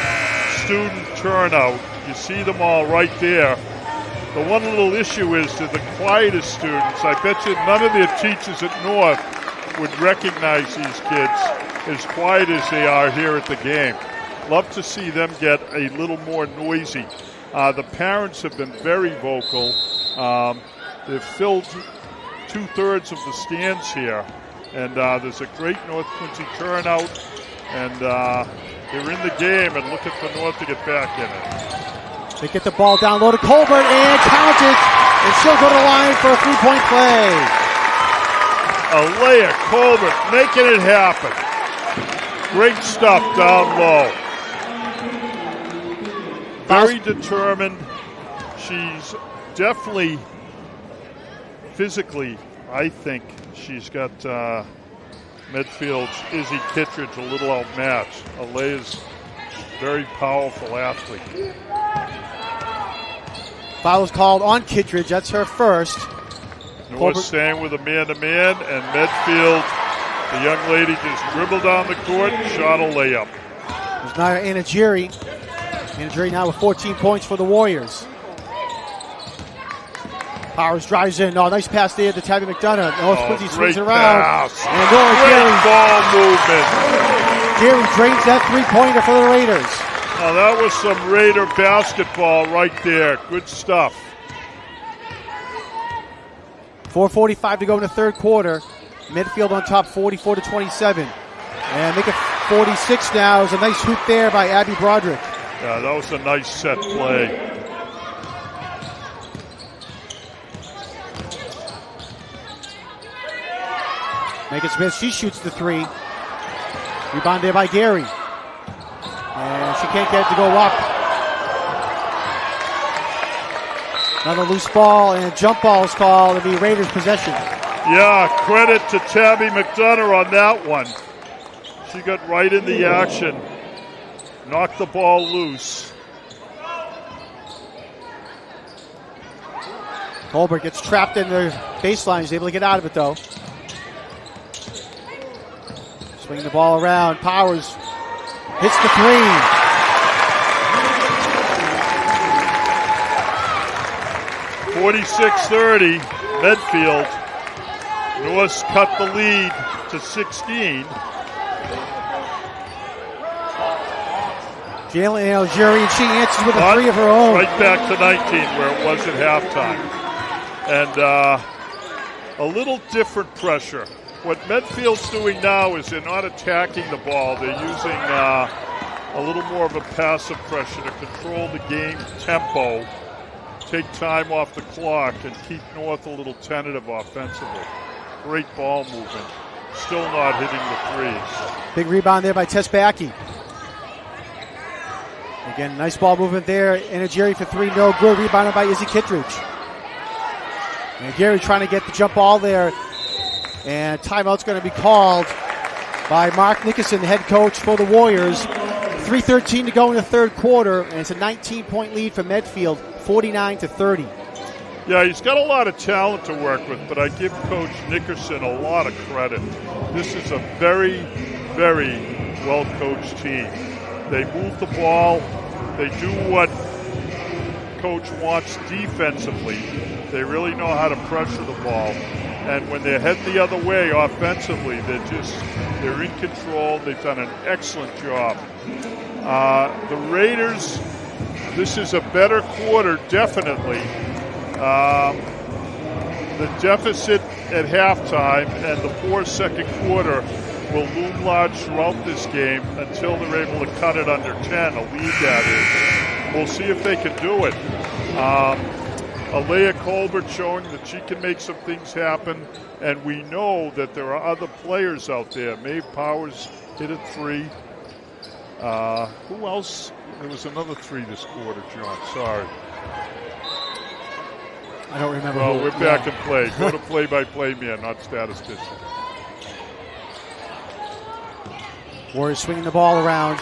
[SPEAKER 2] student turnout. You see them all right there. The one little issue is that the quietest students, I bet you none of their teachers at North would recognize these kids as quiet as they are here at the game. Love to see them get a little more noisy. The parents have been very vocal. They've filled 2/3 of the stands here, and there's a great North Quincy turnout, and they're in the game and looking for North to get back in it.
[SPEAKER 1] They get the ball down low to Colbert and counted, and she'll go to the line for a three-point play.
[SPEAKER 2] Alea Colbert making it happen. Great stuff down low. Very determined. She's definitely physically, I think she's got Medfield's Izzy Kittredge a little outmatched. Alea's very powerful athlete.
[SPEAKER 1] Foul is called on Kittredge. That's her first.
[SPEAKER 2] North staying with a man-to-man, and Medfield, the young lady, just dribbled down the court and shot a layup.
[SPEAKER 1] There's Nia Anagiri. Anagiri now with 14 points for the Warriors. Powers drives in. Oh, nice pass there to Tabby McDonough. North Quincy swings around.
[SPEAKER 2] Pass.
[SPEAKER 1] And Nora
[SPEAKER 2] Gary. Ball movement.
[SPEAKER 1] Gary drains that three-pointer for the Raiders.
[SPEAKER 2] Now that was some Raider basketball right there. Good stuff.
[SPEAKER 1] 4:45 to go in the third quarter. Midfield on top, 44-27. And make it 46 now. Is a nice hoop there by Abby Broderick.
[SPEAKER 2] Yeah, that was a nice set play.
[SPEAKER 1] Megan Smith, she shoots the three. Rebound there by Gary. And she can't get it to go up. Another loose ball and a jump ball is called. It'll be Raiders possession.
[SPEAKER 2] Yeah, credit to Tabby McDonough on that one. She got right in the action. Knocked the ball loose.
[SPEAKER 1] Colbert gets trapped in the baseline. He's able to get out of it, though. Swinging the ball around. Powers hits the three.
[SPEAKER 2] (46-30), Medfield. Norse cut the lead to 16.
[SPEAKER 1] Jalen Algieri, and she answers with a three of her own.
[SPEAKER 2] Right back to 19 where it was at halftime. And a little different pressure. What Medfield's doing now is they're not attacking the ball. They're using a little more of a passive pressure to control the game tempo, take time off the clock, and keep North a little tentative offensively. Great ball movement. Still not hitting the threes.
[SPEAKER 1] Big rebound there by Tess Backey. Again, nice ball movement there. Algieri for three, no good. Rebounded by Izzy Kittredge. And Gary trying to get the jump ball there. And timeout's going to be called by Mark Nickerson, the head coach for the Warriors. 3:13 to go in the third quarter, and it's a 19-point lead for Medfield, 49-30.
[SPEAKER 2] Yeah, he's got a lot of talent to work with, but I give Coach Nickerson a lot of credit. This is a very, very well-coached team. They move the ball. They do what Coach wants defensively. They really know how to pressure the ball. And when they're heading the other way offensively, they're in control. They've done an excellent job. The Raiders, this is a better quarter, definitely. The deficit at halftime and the poor second quarter will loom large throughout this game until they're able to cut it under 10, a lead that is. We'll see if they can do it. Alea Colbert showing that she can make some things happen, and we know that there are other players out there. Maeve Powers hit a three. Who else? There was another three this quarter, John. Sorry.
[SPEAKER 1] I don't remember.
[SPEAKER 2] Well, we're back in play. Go to play-by-play man, not statistician.
[SPEAKER 1] Warriors swinging the ball around.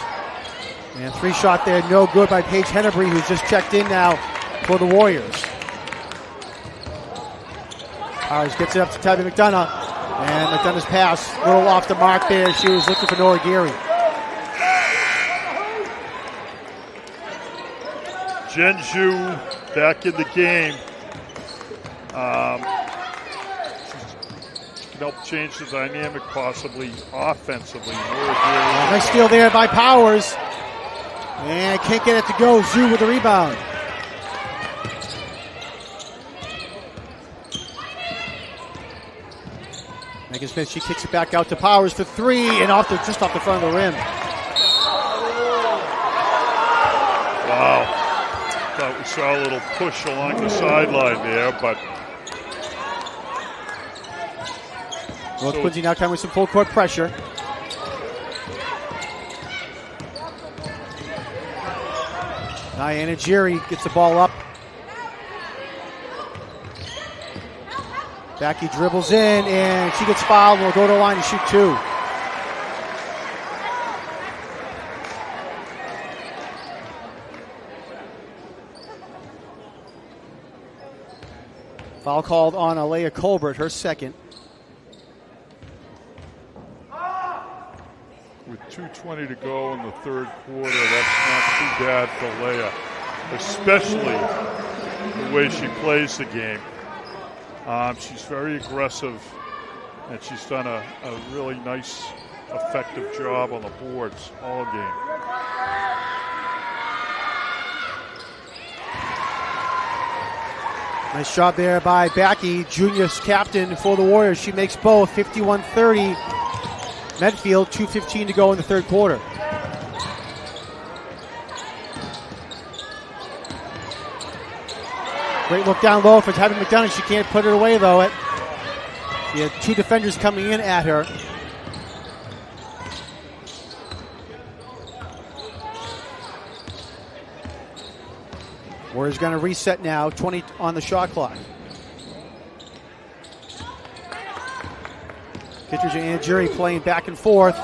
[SPEAKER 1] And three shot there, no good by Paige Hennebree, who's just checked in now for the Warriors. Powers gets it up to Tabby McDonough. And McDonough's pass, a little off the mark there. She was looking for Nora Geary.
[SPEAKER 2] Jen Zhu back in the game. She can help change the dynamic possibly offensively.
[SPEAKER 1] Nice steal there by Powers. And can't get it to go. Zhu with the rebound. Megan Smith, she kicks it back out to Powers for three, and just off the front of the rim.
[SPEAKER 2] Wow. Thought we saw a little push along the sideline there, but...
[SPEAKER 1] North Quincy now coming with some full court pressure. Diana Giri gets the ball up. Backey dribbles in, and she gets fouled, and will go to the line to shoot two. Foul called on Alea Colbert, her second.
[SPEAKER 2] With 2:20 to go in the third quarter, that's not too bad for Leah, especially the way she plays the game. She's very aggressive, and she's done a really nice, effective job on the boards all game.
[SPEAKER 1] Nice job there by Backey, junior's captain for the Warriors. She makes both, 51-30. Medfield, 2:15 to go in the third quarter. Great look down low for Tabby McDonough. She can't put it away, though. She had two defenders coming in at her. Warriors going to reset now, 20 on the shot clock. Kittredge and Anjiri playing back and forth.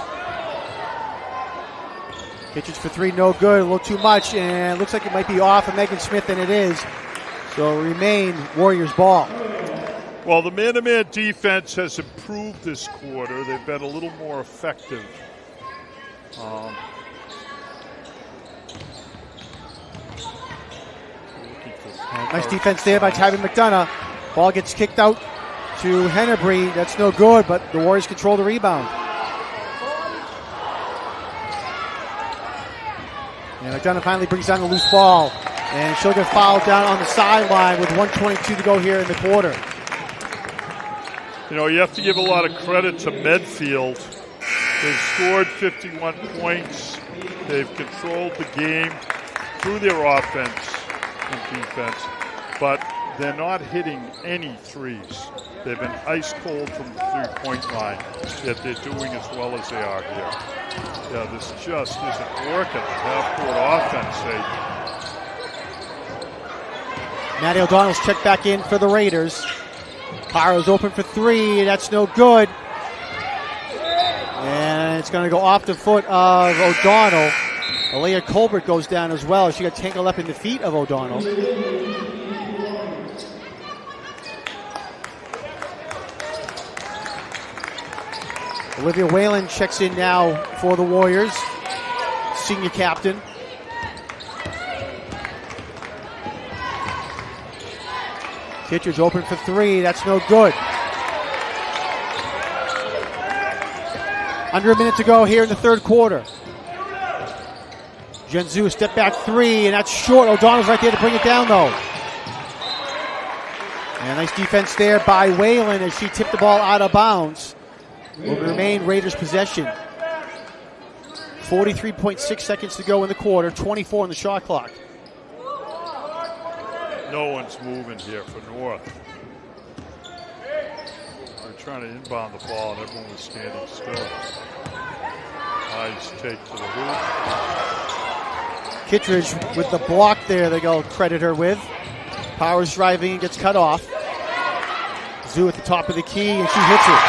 [SPEAKER 1] Kittredge for three, no good, a little too much, and looks like it might be off of Megan Smith, and it is. So remain Warriors ball.
[SPEAKER 2] Well, the man-to-man defense has improved this quarter. They've been a little more effective.
[SPEAKER 1] Nice defense there by Tyvin McDonough. Ball gets kicked out to Hennebree. That's no good, but the Warriors control the rebound. And McDonough finally brings down the loose ball. And she'll get fouled down on the sideline with 1:22 to go here in the quarter.
[SPEAKER 2] You know, you have to give a lot of credit to Medfield. They've scored 51 points. They've controlled the game through their offense and defense, but they're not hitting any threes. They've been ice cold from the three-point line, yet they're doing as well as they are here. Yeah, this just isn't working. Half-court offense.
[SPEAKER 1] Maddie O'Donnell's checked back in for the Raiders. Paro's open for three. That's no good. And it's going to go off the foot of O'Donnell. Alea Colbert goes down as well. She got tangled up in the feet of O'Donnell. Olivia Whalen checks in now for the Warriors. Senior captain. Kittredge open for three. That's no good. Under a minute to go here in the third quarter. Genzu, step back three, and that's short. O'Donnell's right there to bring it down, though. And nice defense there by Whalen as she tipped the ball out of bounds. Will remain Raiders' possession. 43.6 seconds to go in the quarter, 24 on the shot clock.
[SPEAKER 2] No one's moving here for North. They're trying to inbound the ball, and everyone was standing still. Nice take to the hoop.
[SPEAKER 1] Kittredge with the block there, they'll credit her with. Powers driving and gets cut off. Zoo at the top of the key, and she hits it.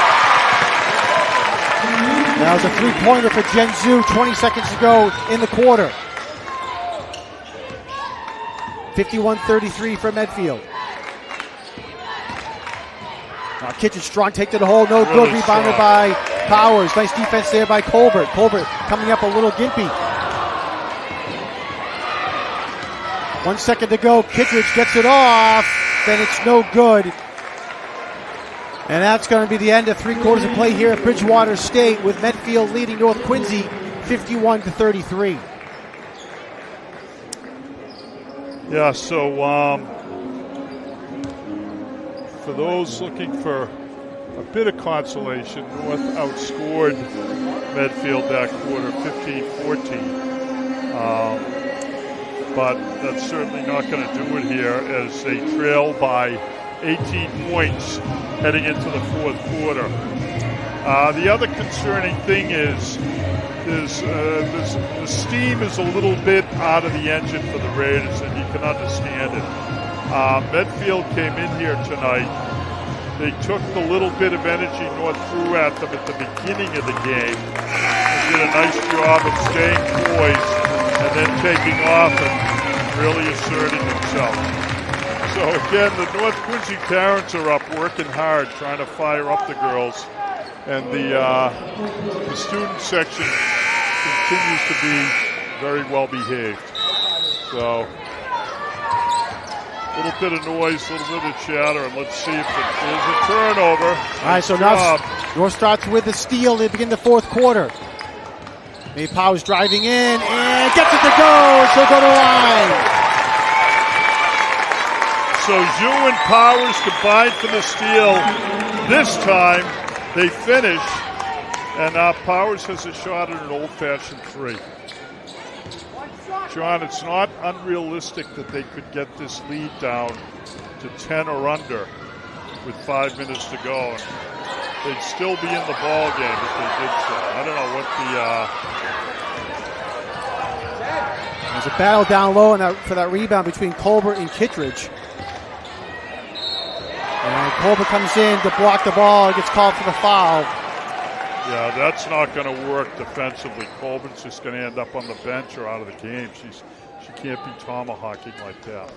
[SPEAKER 1] That was a three-pointer for Jen Zhu, 20 seconds to go in the quarter. 51-33 for Medfield. Kittredge strong take to the hole, no good. Rebounded by Powers. Nice defense there by Colbert. Colbert coming up a little gimpy. 1 second to go. Kittredge gets it off, then it's no good. And that's going to be the end of 3 quarters of play here at Bridgewater State, with Medfield leading North Quincy 51-33.
[SPEAKER 2] Yeah, so for those looking for a bit of consolation, North outscored Medfield that quarter 15-14. But that's certainly not going to do it here as they trail by 18 points heading into the fourth quarter. The other concerning thing is the steam is a little bit out of the engine for the Raiders, and you can understand it. Medfield came in here tonight. They took the little bit of energy North threw at them at the beginning of the game and did a nice job of staying poised and then taking off and really asserting themselves. So again, the North Quincy parents are up working hard, trying to fire up the girls, and the student section continues to be very well behaved. So a little bit of noise, a little bit of chatter, and let's see if there's a turnover.
[SPEAKER 1] All right, so now North starts with the steal. They begin the fourth quarter. Mae Powers driving in and gets it to go. She'll go to the line.
[SPEAKER 2] So Zhu and Powers combined for the steal. This time they finish, and Powers has a shot at an old-fashioned three. John, it's not unrealistic that they could get this lead down to 10 or under with 5 minutes to go. they'd still be in the ball game if they did so. I don't know what
[SPEAKER 1] There's a battle down low for that rebound between Colbert and Kittredge. And Colbert comes in to block the ball and gets called for the foul.
[SPEAKER 2] Yeah, that's not going to work defensively. Colbert's just going to end up on the bench or out of the game. She can't be tomahawking like that.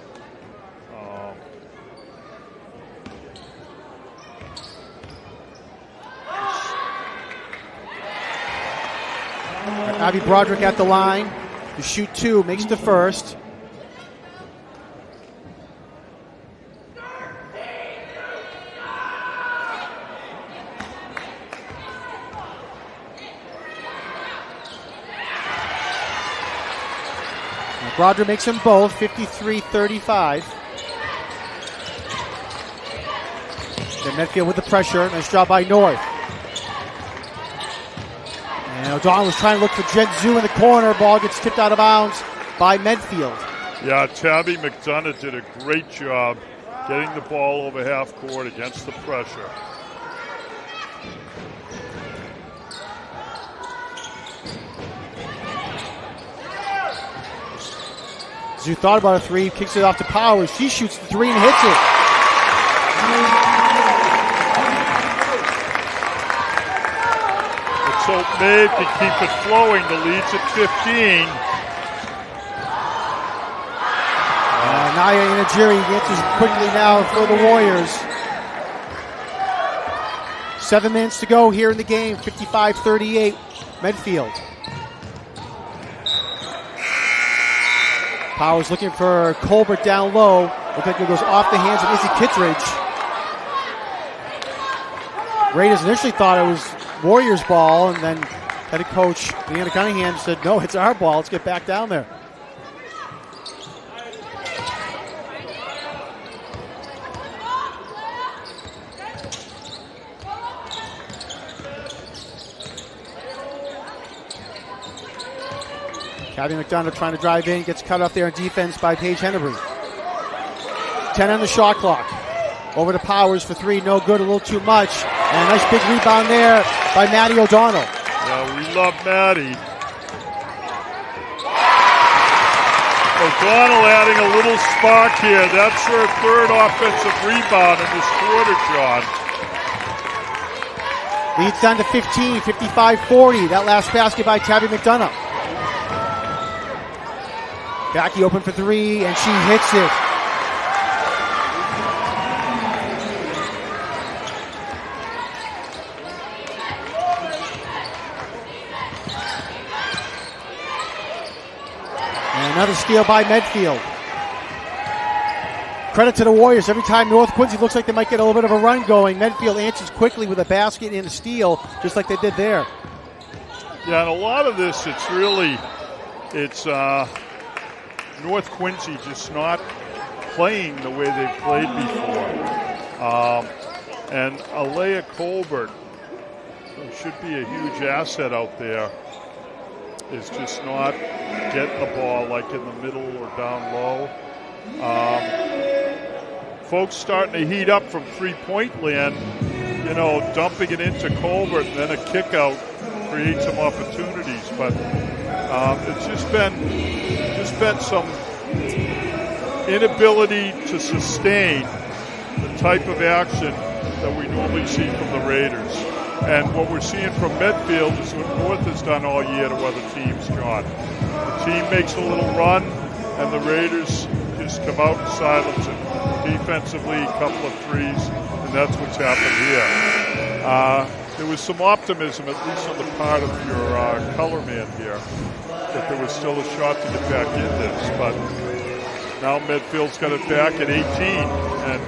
[SPEAKER 1] Abby Broderick at the line to shoot two, makes the first. Broderick makes them both, 53-35. Then Medfield with the pressure. Nice job by North. And O'Donnell was trying to look for Jen Zhu in the corner. Ball gets tipped out of bounds by Medfield.
[SPEAKER 2] Yeah, Tabby McDonough did a great job getting the ball over half court against the pressure.
[SPEAKER 1] Zhu thought about a three, kicks it off to Powers. She shoots the three and hits it.
[SPEAKER 2] Let's hope Maeve can keep it flowing. The lead's at 15.
[SPEAKER 1] Naya Inajiri answers quickly now for the Warriors. 7 minutes to go here in the game, 55-38, Medfield. Powers looking for Colbert down low. Looks like it goes off the hands of Izzy Kittredge. Raiders initially thought it was Warriors' ball, and then head coach Leanna Cunningham said, no, it's our ball. Let's get back down there. Tabby McDonough trying to drive in, gets cut off there on defense by Paige Hennebrey. 10 on the shot clock. Over to Powers for three, no good, a little too much. And a nice big rebound there by Maddie O'Donnell.
[SPEAKER 2] Yeah, we love Maddie. O'Donnell adding a little spark here. That's her third offensive rebound in this quarter, John.
[SPEAKER 1] Leads down to 15, 55-40. That last basket by Tabby McDonough. Backy open for three, and she hits it. And another steal by Medfield. Credit to the Warriors. Every time North Quincy looks like they might get a little bit of a run going, Medfield answers quickly with a basket and a steal, just like they did there.
[SPEAKER 2] Yeah, and a lot of this, it's North Quincy just not playing the way they've played before. And Alea Colbert, who should be a huge asset out there, is just not getting the ball like in the middle or down low. Folks starting to heat up from three-point land, dumping it into Colbert, and then a kick out creates some opportunities. But it's just been some inability to sustain the type of action that we normally see from the Raiders. And what we're seeing from Medfield is what North has done all year to other teams, John. The team makes a little run, and the Raiders just come out and silence it. Defensively, a couple of threes, and that's what's happened here. There was some optimism, at least on the part of your color man here, that there was still a shot to get back in this, but now Medfield's got it back at 18, and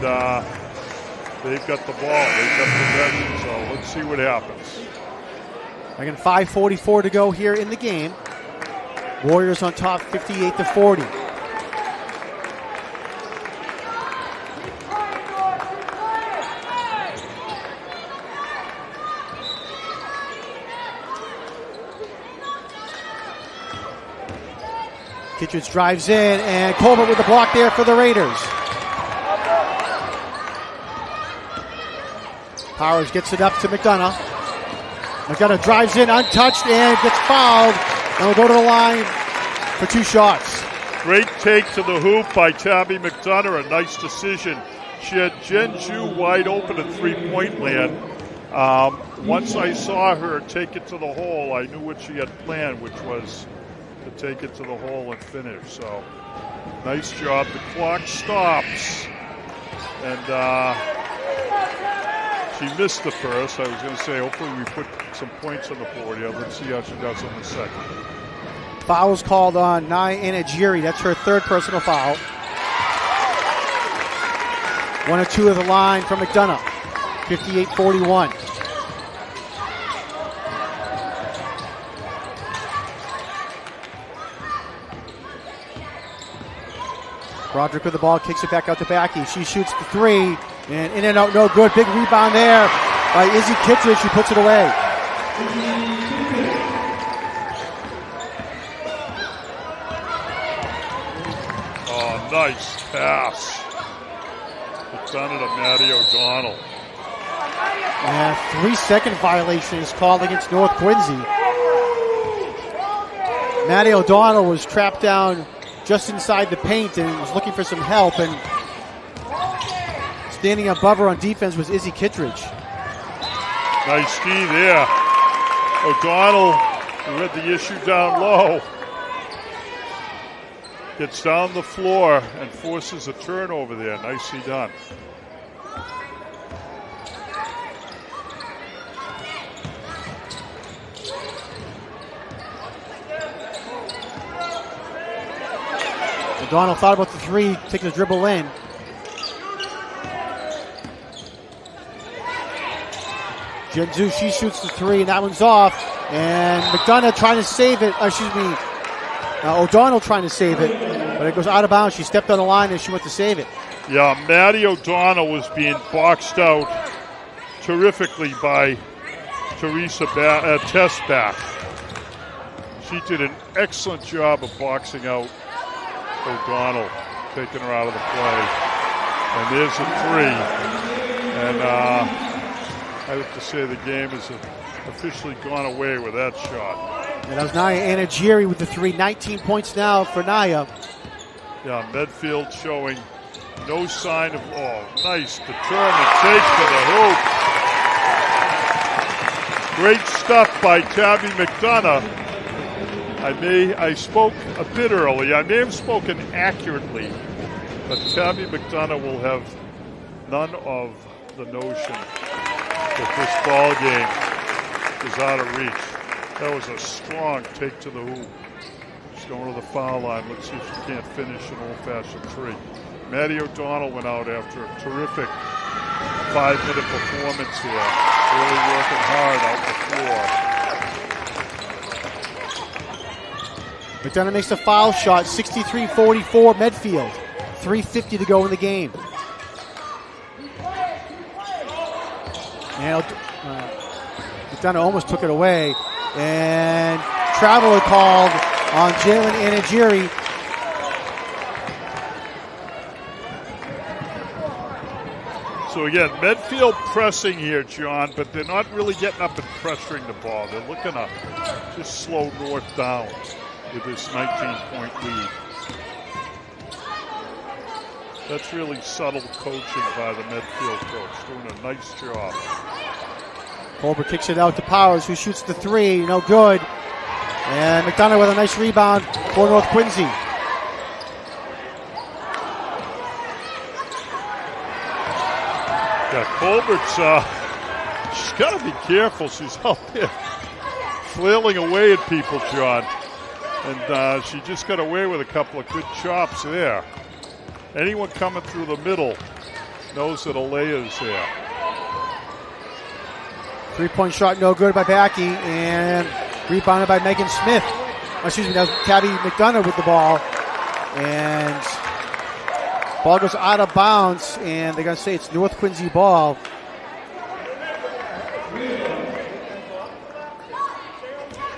[SPEAKER 2] they've got the ball, they've got possession, so let's see what happens.
[SPEAKER 1] Again, 5:44 to go here in the game. Warriors on top, 58-40. Kittredge drives in, and Colbert with the block there for the Raiders. Powers gets it up to McDonough. McDonough drives in untouched and gets fouled. And will go to the line for 2 shots.
[SPEAKER 2] Great take to the hoop by Tabby McDonough. A nice decision. She had Jen Ju wide open at three-point land. Once I saw her take it to the hole, I knew what she had planned, which was to take it to the hole and finish. So, nice job. The clock stops. And she missed the first. I was going to say, hopefully we put some points on the board here. Let's see how she does on the second.
[SPEAKER 1] Foul's called on Nia Anagiri. That's her 3rd personal foul. 1 of 2 of the line from McDonough. 58-41. Broderick with the ball, kicks it back out to Backey. She shoots the 3, and in and out, no good. Big rebound there by Izzy Kittredge. She puts it away.
[SPEAKER 2] Oh, nice pass. It's done it to Maddie O'Donnell.
[SPEAKER 1] And 3-second violation is called against North Quincy. Maddie O'Donnell was trapped down just inside the paint and was looking for some help, and standing above her on defense was Izzy Kittredge.
[SPEAKER 2] Nice D there. O'Donnell, who had the issue down low, gets down the floor and forces a turnover there. Nicely done.
[SPEAKER 1] O'Donnell thought about the 3, taking the dribble in. Genzu, she shoots the 3, and that one's off. And McDonough trying to save it. O'Donnell trying to save it, but it goes out of bounds. She stepped on the line and she went to save it.
[SPEAKER 2] Yeah, Maddie O'Donnell was being boxed out terrifically by Teresa Tessback. She did an excellent job of boxing out O'Donnell, taking her out of the play. And there's a 3. And I have to say the game has officially gone away with that shot.
[SPEAKER 1] And that was Nia Anagiri with the 3. 19 points now for Nia.
[SPEAKER 2] Yeah, Medfield showing no sign of, nice determined take to the hoop. Great stuff by Tabby McDonough. I spoke a bit early. I may have spoken accurately, but Tabby McDonough will have none of the notion that this ball game is out of reach. That was a strong take to the hoop. She's going to the foul line. Let's see if she can't finish an old-fashioned 3. Maddie O'Donnell went out after a terrific 5-minute performance here. Really working hard out the floor.
[SPEAKER 1] McDonough makes a foul shot, 63-44 Medfield. 3:50 to go in the game. And McDonough almost took it away. And travel called on Jalen Anagiri.
[SPEAKER 2] So again, Medfield pressing here, John, but they're not really getting up and pressuring the ball. They're looking to just slow North down with this 19-point lead. That's really subtle coaching by the Medfield coach, doing a nice job.
[SPEAKER 1] Colbert kicks it out to Powers, who shoots the 3, no good. And McDonough with a nice rebound for North Quincy.
[SPEAKER 2] Yeah, Colbert's, she's got to be careful. She's out there flailing away at people, John. And she just got away with a couple of good chops there. Anyone coming through the middle knows that Alea's there.
[SPEAKER 1] 3-point shot, no good by Backey, and rebounded by Megan Smith. Excuse me, that was Tabby McDonough with the ball. And ball goes out of bounds, and they're going to say it's North Quincy ball.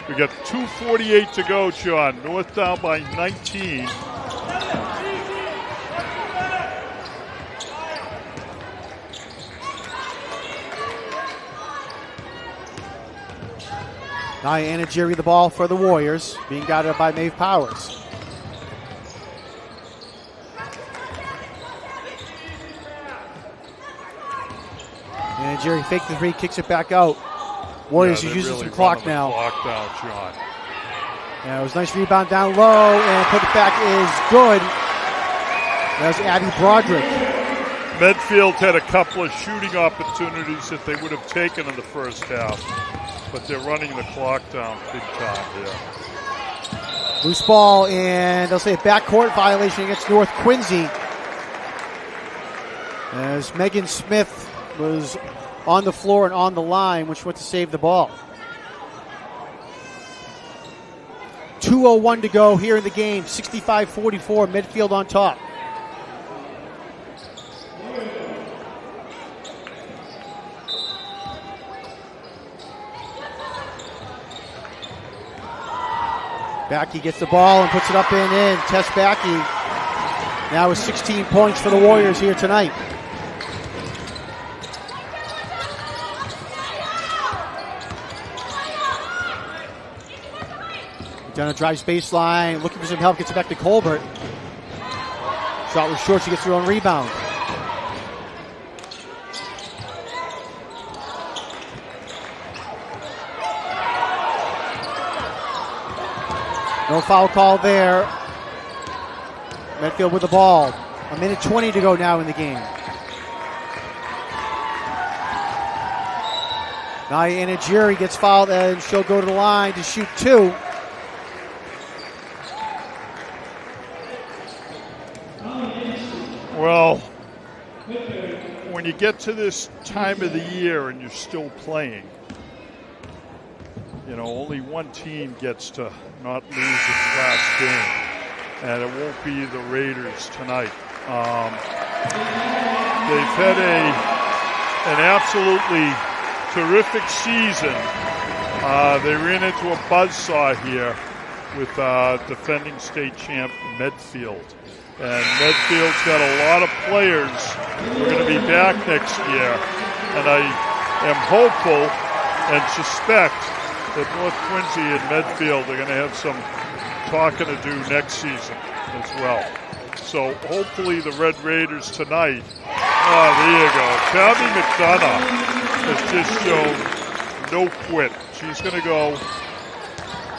[SPEAKER 2] We got 2:48 to go, John. North down by 19.
[SPEAKER 1] Nia Anagiri the ball for the Warriors, being guided by Maeve Powers. Anagiri faked the three, kicks it back out. Warriors are using some clock now.
[SPEAKER 2] Clock down, John.
[SPEAKER 1] Yeah, it was a nice rebound down low, and put it back is good. That was Abby Broderick.
[SPEAKER 2] Medfield had a couple of shooting opportunities that they would have taken in the first half, but they're running the clock down big time there.
[SPEAKER 1] Loose ball, and they'll say a backcourt violation against North Quincy. As Megan Smith was on the floor and on the line, which went to save the ball. 2:01 to go here in the game. 65-44, Medfield on top. Backey gets the ball and puts it up and in. Tess Backey now with 16 points for the Warriors here tonight. McDonough drives baseline, looking for some help, gets it back to Colbert. Shot was short, she gets her own rebound. No foul call there. Medfield with the ball. 1:20 to go now in the game. Nia Anagiri gets fouled and she'll go to the line to shoot two.
[SPEAKER 2] Well, when you get to this time of the year and you're still playing, you know, only one team gets to not lose its last game, and it won't be the Raiders tonight. They've had an absolutely terrific season. They ran into a buzzsaw here with defending state champ Medfield. And Medfield's got a lot of players who are going to be back next year. And I am hopeful and suspect that North Quincy and Medfield are going to have some talking to do next season as well. So hopefully the Red Raiders tonight. Oh, there you go. Tabby McDonough has just shown no quit. She's going to go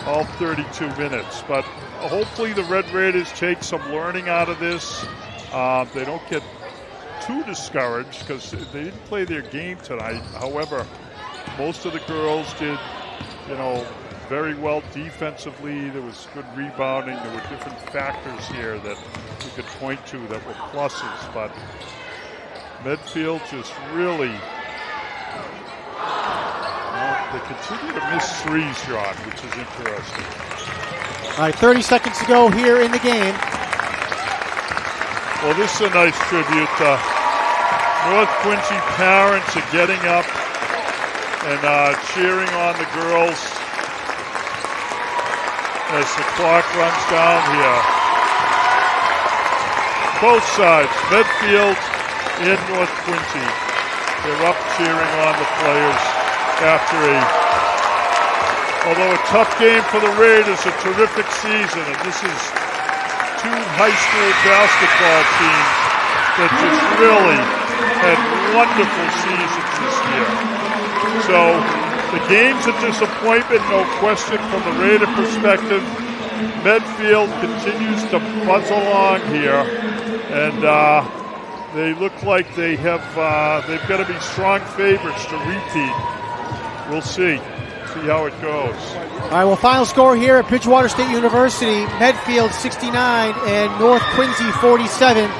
[SPEAKER 2] all 32 minutes. But hopefully the Red Raiders take some learning out of this. They don't get too discouraged because they didn't play their game tonight. However, most of the girls did, you know, very well defensively. There was good rebounding. There were different factors here that we could point to that were pluses. But Medfield just really, they continue to miss threes, John, which is interesting.
[SPEAKER 1] All right, 30 seconds to go here in the game.
[SPEAKER 2] Well, this is a nice tribute. North Quincy parents are getting up and cheering on the girls as the clock runs down here. Both sides, Medfield and North Quincy, they're up cheering on the players after although a tough game for the Raiders, a terrific season, and this is two high school basketball teams that just really had wonderful seasons this year. So the game's a disappointment, no question, from the Raider perspective. Medfield continues to buzz along here, and they look like they've got to be strong favorites to repeat. We'll see how it goes.
[SPEAKER 1] All right, well, final score here at Bridgewater State University, Medfield 69 and North Quincy 47.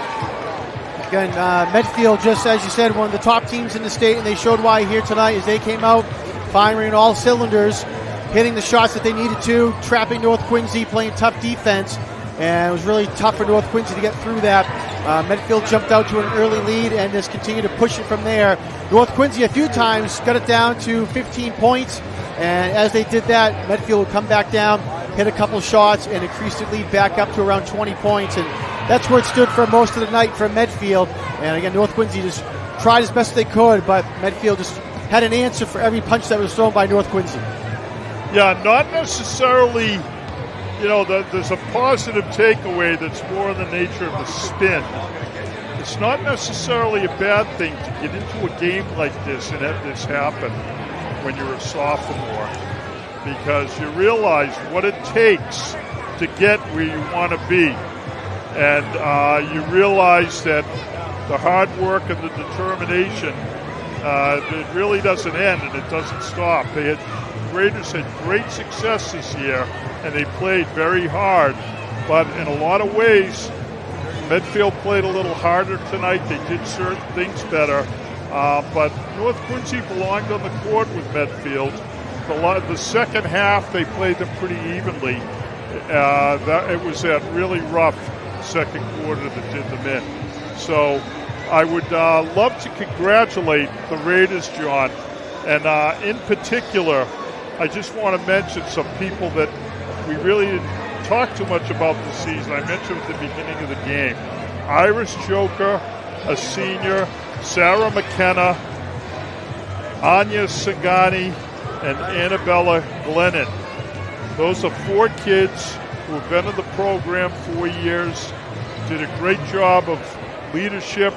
[SPEAKER 1] Again, Medfield, just as you said, one of the top teams in the state, and they showed why here tonight as they came out firing all cylinders, hitting the shots that they needed to, trapping North Quincy, playing tough defense, and it was really tough for North Quincy to get through that. Medfield jumped out to an early lead and just continued to push it from there. North Quincy a few times got it down to 15 points, and as they did that, Medfield would come back down, hit a couple shots, and increased the lead back up to around 20 points, and that's where it stood for most of the night for Medfield. And again, North Quincy just tried as best they could, but Medfield just had an answer for every punch that was thrown by North Quincy.
[SPEAKER 2] Yeah, not necessarily, there's a positive takeaway that's more in the nature of the spin. It's not necessarily a bad thing to get into a game like this and have this happen when you're a sophomore, because you realize what it takes to get where you want to be. And you realize that the hard work and the determination, it really doesn't end and it doesn't stop. Raiders had great success this year, and they played very hard. But in a lot of ways, Medfield played a little harder tonight. They did certain things better. But North Quincy belonged on the court with Medfield. The second half, they played them pretty evenly. It was that really rough second quarter that did them in. So I would love to congratulate the Raiders, John. And in particular, I just want to mention some people that we really didn't talk too much about this season. I mentioned at the beginning of the game. Iris Joker, a senior, Sarah McKenna, Anya Sagani, and Annabella Glennon. Those are 4 kids who have been in the program 4 years, did a great job of leadership,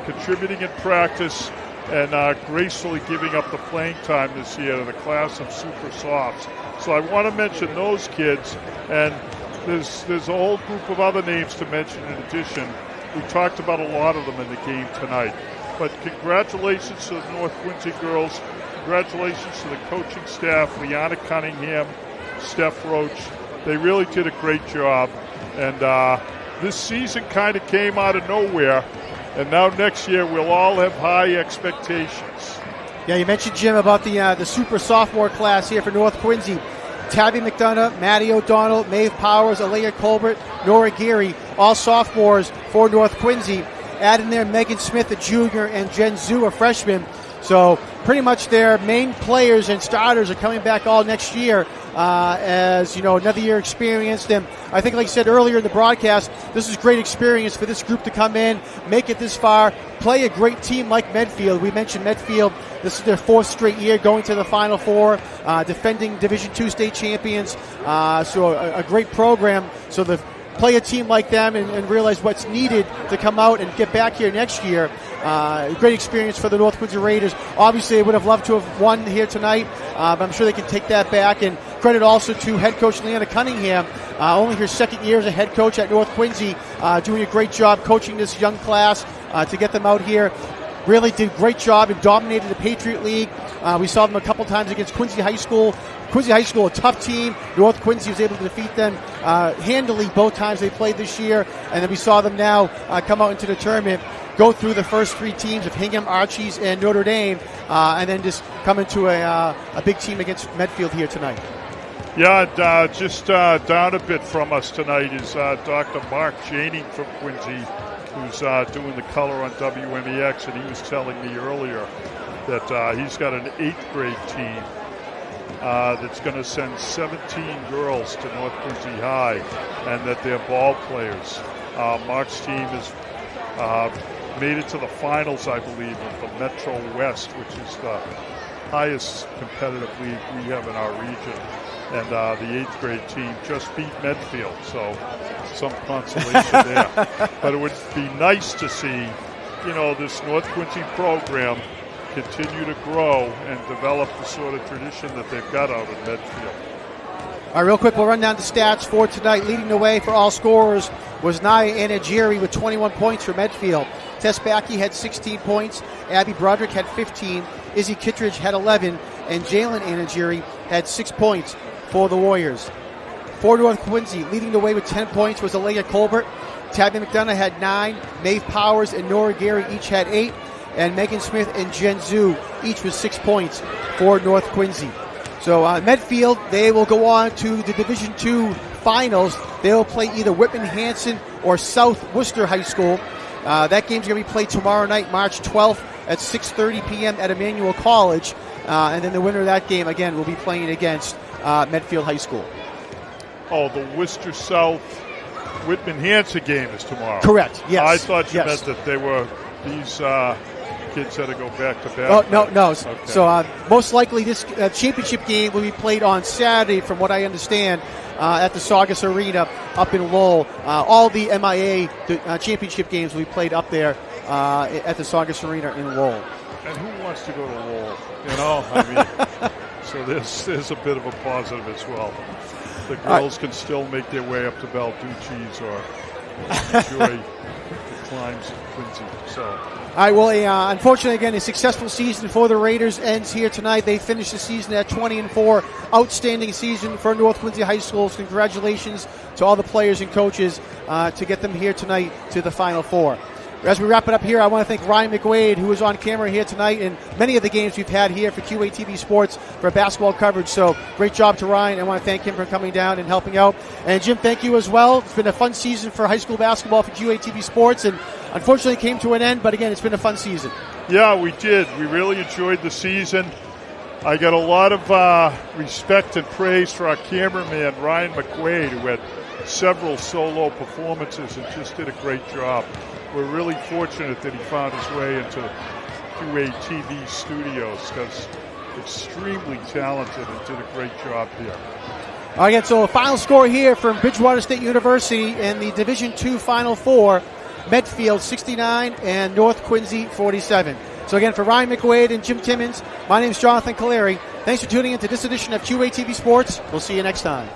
[SPEAKER 2] contributing in practice, and gracefully giving up the playing time this year to the class of Super Softs. So I want to mention those kids, and there's a whole group of other names to mention in addition. We talked about a lot of them in the game tonight. But congratulations to the North Quincy girls. Congratulations to the coaching staff, Liana Cunningham, Steph Roach. They really did a great job. And this season kind of came out of nowhere. And now next year we'll all have high expectations.
[SPEAKER 1] Yeah, you mentioned, Jim, about the super sophomore class here for North Quincy. Tabby McDonough, Maddie O'Donnell, Maeve Powers, Alea Colbert, Nora Geary, all sophomores for North Quincy. Add in there Megan Smith, a junior, and Jen Zhu, a freshman. So pretty much their main players and starters are coming back all next year as, another year experienced. And I think, like I said earlier in the broadcast, this is great experience for this group to come in, make it this far, play a great team like Medfield. We mentioned Medfield. This is their 4th straight year going to the Final Four, defending Division II state champions. So a great program. So the play a team like them and realize what's needed to come out and get back here next year. Great experience for the North Quincy Raiders. Obviously, they would have loved to have won here tonight, but I'm sure they can take that back. And credit also to head coach Leanna Cunningham, only her 2nd year as a head coach at North Quincy, doing a great job coaching this young class to get them out here. Really did a great job and dominated the Patriot League. We saw them a couple times against Quincy High School. Quincy High School, a tough team. North Quincy was able to defeat them handily both times they played this year. And then we saw them now come out into the tournament, go through the first 3 teams of Hingham, Archies, and Notre Dame, and then just come into a big team against Medfield here tonight.
[SPEAKER 2] Yeah, just down a bit from us tonight is Dr. Mark Janey from Quincy, who's doing the color on WMEX, and he was telling me earlier that he's got an 8th grade team that's going to send 17 girls to North Quincy High, and that they're ball players. Mark's team has made it to the finals, I believe, of the Metro West, which is the highest competitive league we have in our region. And the 8th grade team just beat Medfield, so some consolation there. But it would be nice to see, this North Quincy program continue to grow and develop the sort of tradition that they've got out in Medfield.
[SPEAKER 1] All right, real quick, we'll run down the stats for tonight. Leading the way for all scorers was Naya Anagiri with 21 points for Medfield. Tess Backey had 16 points. Abby Broderick had 15. Izzy Kittredge had 11. And Jalen Anagiri had 6 points for the Warriors. For North Quincy, leading the way with 10 points was Alea Colbert. Tabby McDonough had 9. Maeve Powers and Nora Geary each had 8. And Megan Smith and Jen Zhu each with 6 points for North Quincy. So Medfield, they will go on to the Division II finals. They will play either Whitman Hanson or South Worcester High School. That game's going to be played tomorrow night, March 12th at 6:30 p.m. at Emmanuel College. And then the winner of that game, again, will be playing against Medfield High School.
[SPEAKER 2] Oh, the Worcester South Whitman Hanson game is tomorrow.
[SPEAKER 1] Correct, yes.
[SPEAKER 2] I thought you meant that they were these kids had to go back to back.
[SPEAKER 1] Oh, no.
[SPEAKER 2] Okay.
[SPEAKER 1] So most likely this championship game will be played on Saturday, from what I understand, at the Saugus Arena up in Lowell. All the MIA championship games will be played up there at the Saugus Arena in Lowell.
[SPEAKER 2] And who wants to go to Lowell? You know, I mean, so there's a bit of a positive as well. The girls can still make their way up to Balducci's or enjoy the climbs of Quincy. So.
[SPEAKER 1] All right, well, unfortunately, again, a successful season for the Raiders ends here tonight. They finished the season at 20-4. Outstanding season for North Quincy High Schools. Congratulations to all the players and coaches to get them here tonight to the Final Four. As we wrap it up here, I want to thank Ryan McWade, who was on camera here tonight, and many of the games we've had here for QATV Sports for basketball coverage. So great job to Ryan. I want to thank him for coming down and helping out. And Jim, thank you as well. It's been a fun season for high school basketball for QATV Sports, and unfortunately it came to an end, but again, it's been a fun season.
[SPEAKER 2] Yeah, we did. We really enjoyed the season. I got a lot of respect and praise for our cameraman, Ryan McWade, who had several solo performances and just did a great job. We're really fortunate that he found his way into QATV studios, because extremely talented and did a great job here.
[SPEAKER 1] All right, so a final score here from Bridgewater State University in the Division II Final Four. Medfield 69 and North Quincy 47. So again, for Ryan McWade and Jim Timmons, my name is Jonathan Caleri. Thanks for tuning in to this edition of QATV Sports. We'll see you next time.